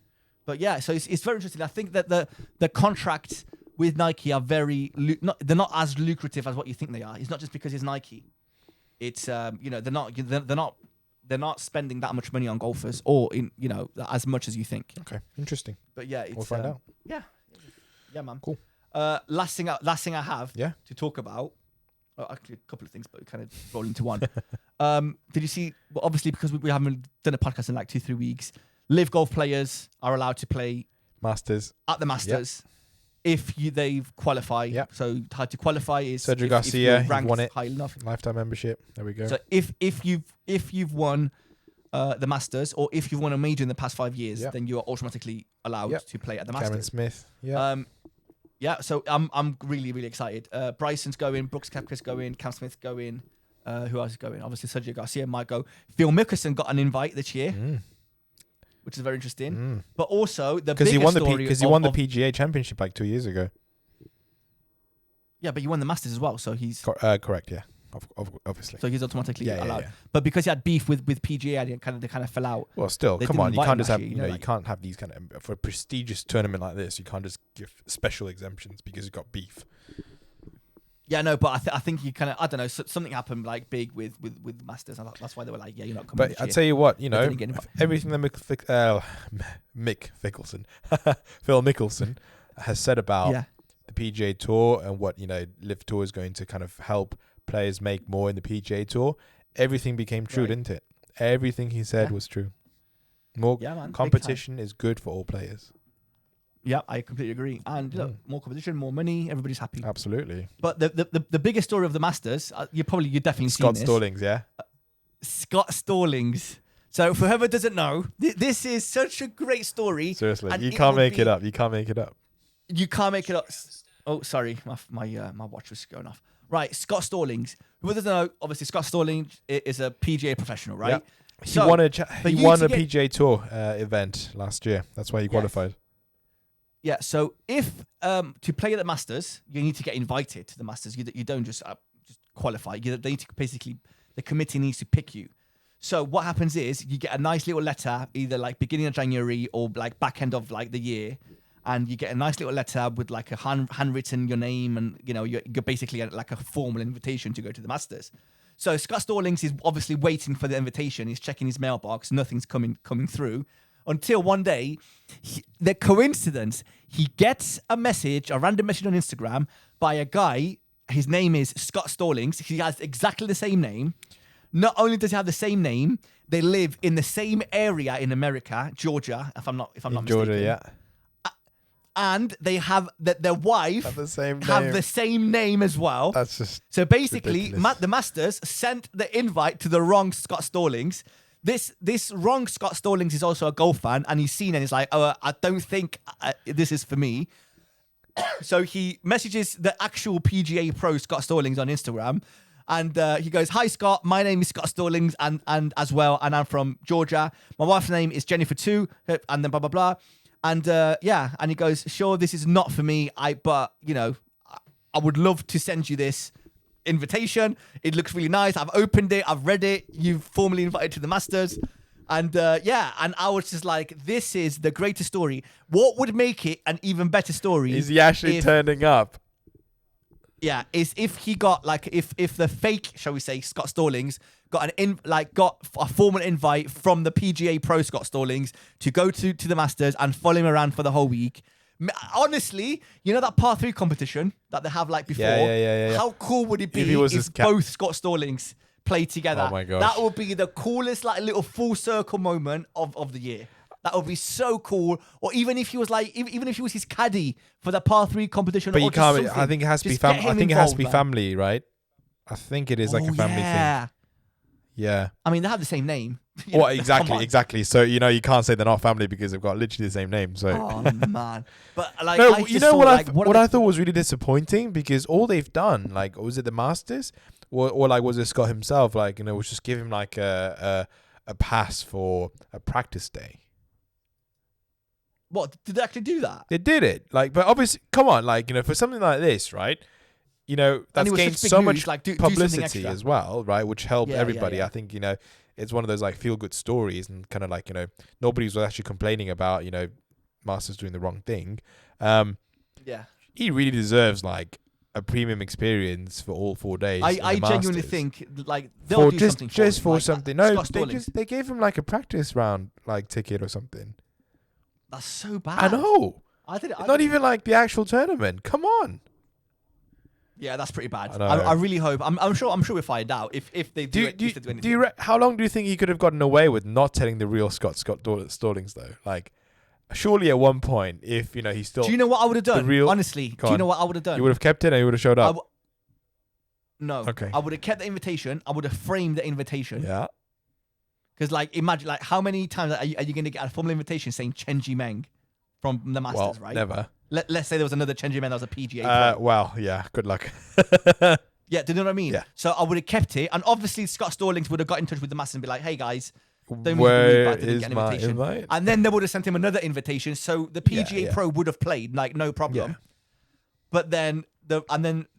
But yeah, so it's very interesting. I think that the contracts with Nike are they're not as lucrative as what you think they are. It's not just because it's Nike. It's they're not spending that much money on golfers or in as much as you think. Okay, interesting. But yeah, we'll find out. Yeah, man. Cool. Last thing I have to talk about. Well, actually, a couple of things, but we kind of roll into one. Did you see? Well, obviously, because we haven't done a podcast in like 2-3 weeks, live golf players are allowed to play Masters at the Masters if they qualify. Yep. So how to qualify is Cedric Garcia ranked won it. high enough. Lifetime membership. There we go. So if you've won the Masters or if you've won a major in the past 5 years, then you are automatically allowed to play at the Masters. Cameron Smith. Yeah, so I'm really, really excited. Bryson's going, Brooks Koepka's going, Cam Smith's going. Who else is going? Obviously, Sergio Garcia might go. Phil Mickelson got an invite this year, which is very interesting. But also the biggest story because he won the PGA Championship like 2 years ago. Yeah, but he won the Masters as well, so he's correct. Yeah, obviously. So he's automatically allowed. Yeah. But because he had beef with PGA, they kind of fell out. Well, still, They come didn't on, you invite can't him just have actually, you can't have these kind of for a prestigious tournament like this. You can't just give special exemptions because you've got beef. Yeah, no, but I think you kind of, I don't know, something happened like big with Masters, and that's why they were like, you're not coming. But I'll tell you what, everything that Mick Mickelson, Phil Mickelson has said about the PGA Tour and what Live Tour is going to kind of help players make more in the PGA Tour, everything became true, didn't it? Everything he said was true. More competition is good for all players. Yeah, I completely agree. And look, more competition, more money, everybody's happy. Absolutely. But the biggest story of the Masters, you've definitely Scott seen Stallings, yeah. Scott Stallings. So for whoever doesn't know, this is such a great story. Seriously, you can't make it up. You can't make it up. You can't make it up. Oh, sorry, my watch was going off. Right, Scott Stallings. Who doesn't know? Obviously, Scott Stallings is a PGA professional, right? Yep. He won a PGA Tour event last year. That's why he qualified. Yeah. So if to play at the Masters, you need to get invited to the Masters. You don't just qualify. They need to basically, the committee needs to pick you. So what happens is you get a nice little letter, either like beginning of January or like back end of like the year. And you get a nice little letter with like a handwritten your name, and you're basically like a formal invitation to go to the Masters. So Scott Stallings is obviously waiting for the invitation. He's checking his mailbox. Nothing's coming through until one day, the coincidence, he gets a random message on Instagram by a guy. His name is Scott Stallings. He has exactly the same name. Not only does he have the same name, they live in the same area in America, Georgia. If I'm not mistaken. Georgia, yeah. And they have their wife have the same name as well. That's just so basically, the Masters sent the invite to the wrong Scott Stallings. This wrong Scott Stallings is also a golf fan, and he's seen it and he's like, oh, I don't think this is for me. So he messages the actual PGA pro Scott Stallings on Instagram, and he goes, "Hi Scott, my name is Scott Stallings, and as well, and I'm from Georgia. My wife's name is Jennifer too, and then blah blah blah." And and he goes, "Sure, this is not for me. But I would love to send you this invitation. It looks really nice. I've opened it. I've read it. You've formally invited to the Masters." And and I was just like, this is the greatest story. What would make it an even better story? Is he actually turning up? Yeah, is if he got if the fake, shall we say, Scott Stallings got got a formal invite from the PGA Pro Scott Stallings to go to the Masters and follow him around for the whole week. Honestly, that par 3 competition that they have before. Yeah. How cool would it be if both Scott Stallings played together? Oh my gosh. That would be the coolest little full circle moment of the year. That would be so cool. Or even if he was like, even if he was his caddy for the par 3 competition. But or you can't. I think it has to be family. I think it has to be family, right? I think it is like a family thing. Yeah. I mean, they have the same name. Well, exactly. So you can't say they're not family because they've got literally the same name. So. Oh man. But like, no, what I thought was really disappointing because all they've done, like, was it the Masters, or like was it Scott himself? Like, was just give him like a pass for a practice day. What, did they actually do that? They did it. Like, but obviously, come on, like, for something like this, right? That's gained so much like, do publicity as well, right? Which helped everybody. Yeah. I think, it's one of those like feel good stories, and kind of like, nobody's actually complaining about, Masters doing the wrong thing. Yeah. He really deserves like a premium experience for all 4 days. I genuinely think like they'll do something for something. No, they gave him like a practice round like ticket or something. That's so bad. I know. It's not even like the actual tournament. Come on. Yeah, that's pretty bad. I really hope. I'm sure we'll find out if they do anything. How long do you think he could have gotten away with not telling the real Scott Stallings though? Like, surely at one point, if he's still. Do you know what I would have done? Honestly, do you know what I would have done? You would have kept it, and you would have showed up. No. Okay. I would have kept the invitation. I would have framed the invitation. Yeah. Because like, imagine like how many times are you going to get a formal invitation saying Chenji Meng from the Masters, right? Never. Let's say there was another Chenji Meng that was a PGA. Well, yeah. Good luck. Yeah, do you know what I mean? Yeah. So I would have kept it, and obviously Scott Stallings would have got in touch with the Masters and be like, "Hey guys, don't Where is my invite?" And then they would have sent him another invitation, so the PGA Pro would have played, like no problem. Yeah. But then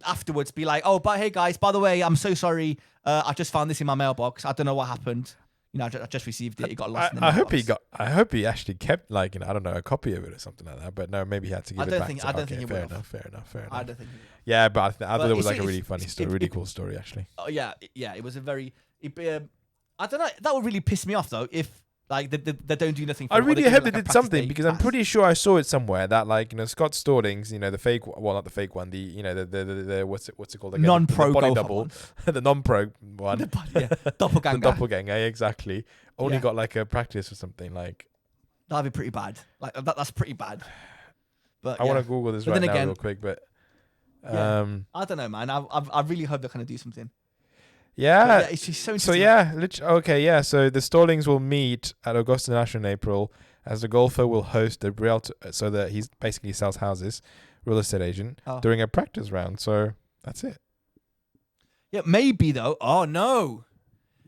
afterwards be like, "Oh, but hey guys, by the way, I'm so sorry. I just found this in my mailbox. I don't know what happened. I just received it. It got lost in the mailbox." I hope he actually kept like I don't know, a copy of it or something like that. But no, maybe he had to give it back. I don't think he fair would have. Fair enough. I don't think he would. Yeah, but I thought it was like a really funny story, really cool story actually. Oh yeah. It was a very. I don't know. That would really piss me off though if like they don't do nothing. I really hope they did something because I'm pretty sure I saw it somewhere that like Scott Stallings, the fake, well not the fake one, the what's it called again? Non-pro the body double, the non-pro one, doppelganger. The doppelganger, exactly. Only got like a practice or something like. That'd be pretty bad. Like that's pretty bad. But I want to Google this right now real quick, but I don't know, man. I really hope they're gonna do something. Yeah. It's just so interesting. So the Stallings will meet at Augusta National in April, as the golfer will host a realtor, so that he's basically sells houses, real estate agent, during a practice round. So that's it. Yeah, maybe though. Oh no,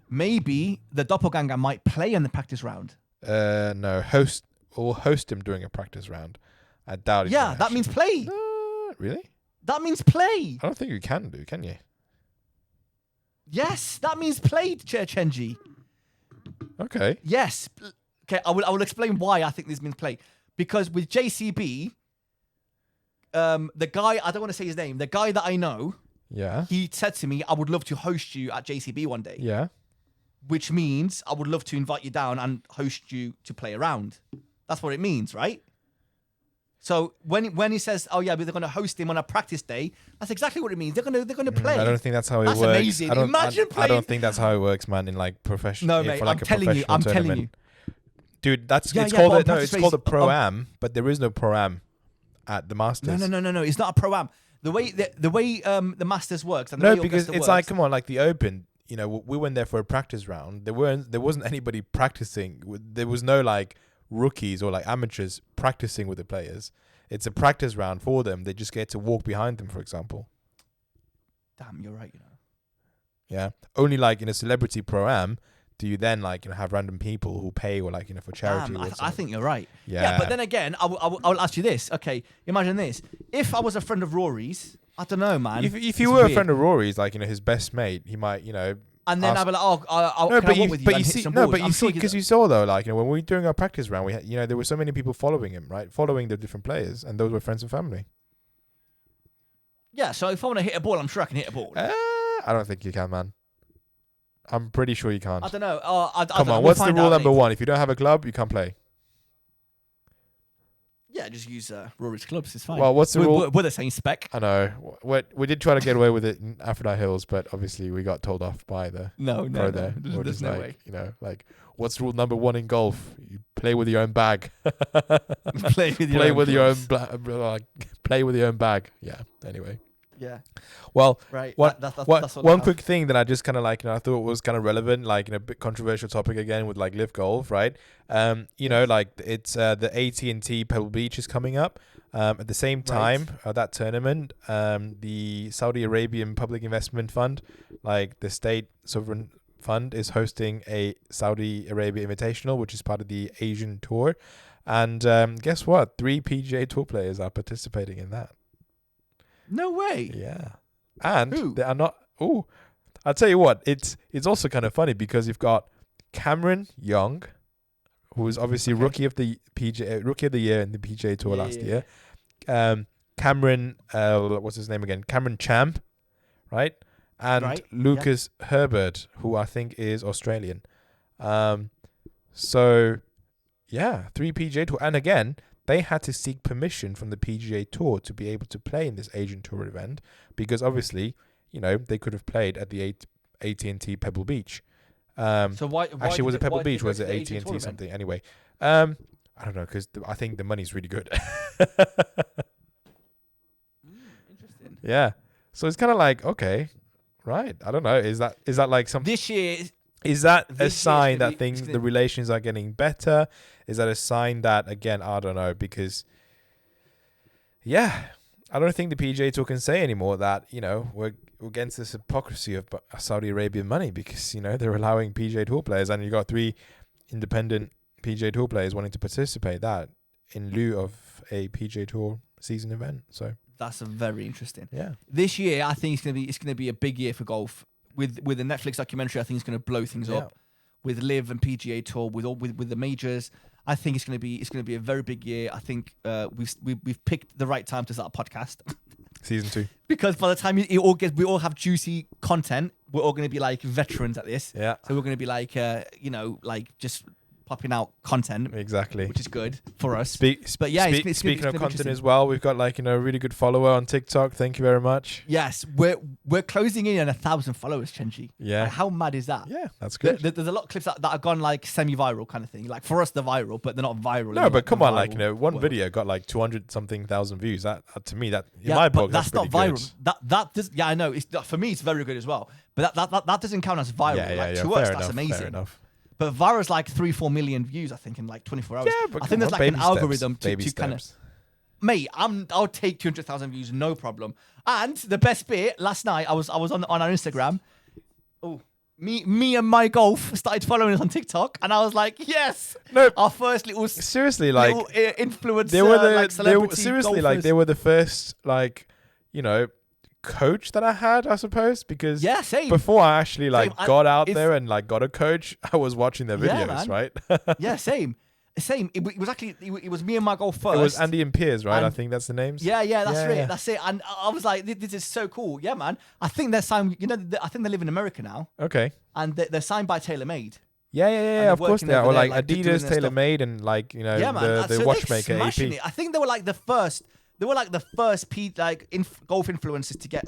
maybe the doppelganger might play in the practice round. No, host him during a practice round. I doubt it. Yeah, that means play. Really? That means play. I don't think you can do, can you? Yes, that means play, Chenji. Okay. Yes. Okay, I will explain why I think this means play. Because with JCB, the guy, I don't want to say his name, the guy that I know, he said to me, I would love to host you at JCB one day. Yeah. Which means I would love to invite you down and host you to play around. That's what it means, right? So when he says, "Oh yeah, but they're going to host him on a practice day," that's exactly what it means. They're going to play. I don't think that's how it works. That's amazing. Imagine playing. I don't think that's how it works, man. In like professional. No, mate. For like I'm telling you. Dude, it's called a pro-am, but there is no pro-am at the Masters. No. It's not a pro-am. The way the Masters works, and the way because Augusta it's like, come on, like the Open. We went there for a practice round. There wasn't anybody practicing. There was no like rookies or like amateurs practicing with the players. It's a practice round for them. They just get to walk behind them, for example. Damn, you're right. Yeah. Only like in a celebrity pro-am do you then like have random people who pay or like for charity. Damn, I think you're right. Yeah. But then again, I will ask you this. Okay, imagine this. If I was a friend of Rory's, I don't know, man. If you were a friend of Rory's, like his best mate, he might And then I'll be like, can I walk with you and hit some balls? Because you saw though, like when we were doing our practice round, we had, there were so many people following him, right? Following the different players, and those were friends and family. Yeah, so if I want to hit a ball, I'm sure I can hit a ball. I don't think you can, man. I'm pretty sure you can't. I don't know. Come on, what's the rule number one? If you don't have a club, you can't play. Yeah, just use Rory's clubs. It's fine. Well, what's the rule? We're the same spec. I know. We did try to get away with it in Aphrodite Hills, but obviously we got told off by the No. there. There's no way. What's rule number 1 in golf? You play with your own bag. Play with your own play with your own bag. Yeah. Anyway. Yeah. Well, right. That's one quick thing that I just kind of I thought was kind of relevant, a bit controversial topic again with Live Golf, right? It's the AT&T Pebble Beach is coming up. At the same time, that tournament, the Saudi Arabian Public Investment Fund, the state sovereign fund, is hosting a Saudi Arabia Invitational, which is part of the Asian Tour. And guess what? 3 PGA Tour players are participating in that. No way. Yeah. And Who? they are not. Oh, I'll tell you what. It's also kind of funny because you've got Cameron Young, who was obviously rookie of the year in the PGA Tour last year. Cameron, what's his name again? Cameron Champ, right? And Lucas Herbert, who I think is Australian. So, yeah, 3 PGA Tour. And again, they had to seek permission from the PGA Tour to be able to play in this Asian Tour event because obviously, they could have played at the AT&T Pebble Beach. So why actually, was it Pebble Beach? Was it AT&T something? Anyway, I don't know because I think the money's really good. Interesting. Yeah. So it's kind of okay, right? I don't know. Is that like something? This year is that a sign that the relations are getting better? Is that a sign that, again, I don't know, because, yeah, I don't think the PGA Tour can say anymore that, we're against this hypocrisy of Saudi Arabian money because, they're allowing PGA Tour players and you got 3 independent PGA Tour players wanting to participate that in lieu of a PGA Tour season event. So that's very interesting. Yeah. This year, I think it's gonna be a big year for golf. With the Netflix documentary, I think it's going to blow things up. With Live and PGA Tour, with the majors, I think it's going to be a very big year. I think we've picked the right time to start a podcast. Season 2. Because by the time we all have juicy content, we're all going to be veterans at this. Yeah. So we're going to be just popping out content. Exactly. Which is good for us. But yeah, speaking of content as well, we've got a really good follower on TikTok. Thank you very much. Yes, we're closing in on 1,000 followers, Chenji. Yeah. How mad is that? Yeah, that's good. There's a lot of clips that have gone semi-viral kind of thing. For us, they're viral, but they're not viral. No, but come on, one video got 200 something thousand views. That to me, that in my book, that's not viral. Good. That does, I know. For me, it's very good as well. But that doesn't count as viral. Yeah, to us, that's amazing. Fair enough. But viral's 3-4 million views, I think, in 24 hours. Yeah, but I think there's an algorithm to kind of. Mate, I'll take 200,000 views, no problem. And the best bit, last night I was on our Instagram. Oh, me and my golf started following us on TikTok, and I was like, yes, no, our first little seriously little influencer. They were they were the first coach that I had, I suppose, because same. Before I actually got out there and got a coach, I was watching their videos, right? Yeah, same. It was actually it was me and my golf first. It was Andy and Piers, right? I think that's the names. Yeah, that's it. And I was like, this is so cool. Yeah, man. I think they're signed. I think they live in America now. Okay. And they're signed by TaylorMade. Yeah. Of course they are. Or Adidas, TaylorMade, and the watchmaker AP. I think they were the first. They were the first golf influencers to get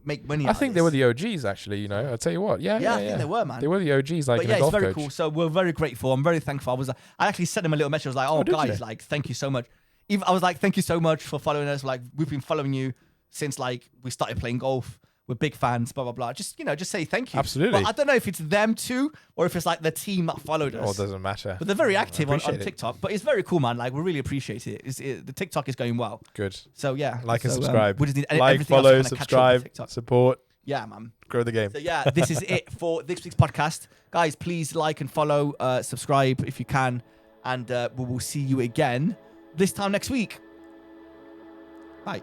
make money. I think they were the OGs, actually. I'll tell you what. Yeah. I think they were, man. They were the OGs, but in a golf it's very coach. cool. So we're very grateful. I'm very thankful. I actually sent them a little message. I was like, oh guys, thank you so much. I was like, thank you so much for following us. We've been following you since we started playing golf. We're big fans, blah, blah, blah. Just say thank you. Absolutely. But I don't know if it's them too or if it's the team that followed us. Oh, it doesn't matter. But they're very active on TikTok. But it's very cool, man. We really appreciate it. The TikTok is going well. Good. So, yeah. And subscribe. We just need follow, subscribe, support. Yeah, man. Grow the game. So, yeah, this is it for this week's podcast. Guys, please like and follow, subscribe if you can. And we will see you again this time next week. Bye.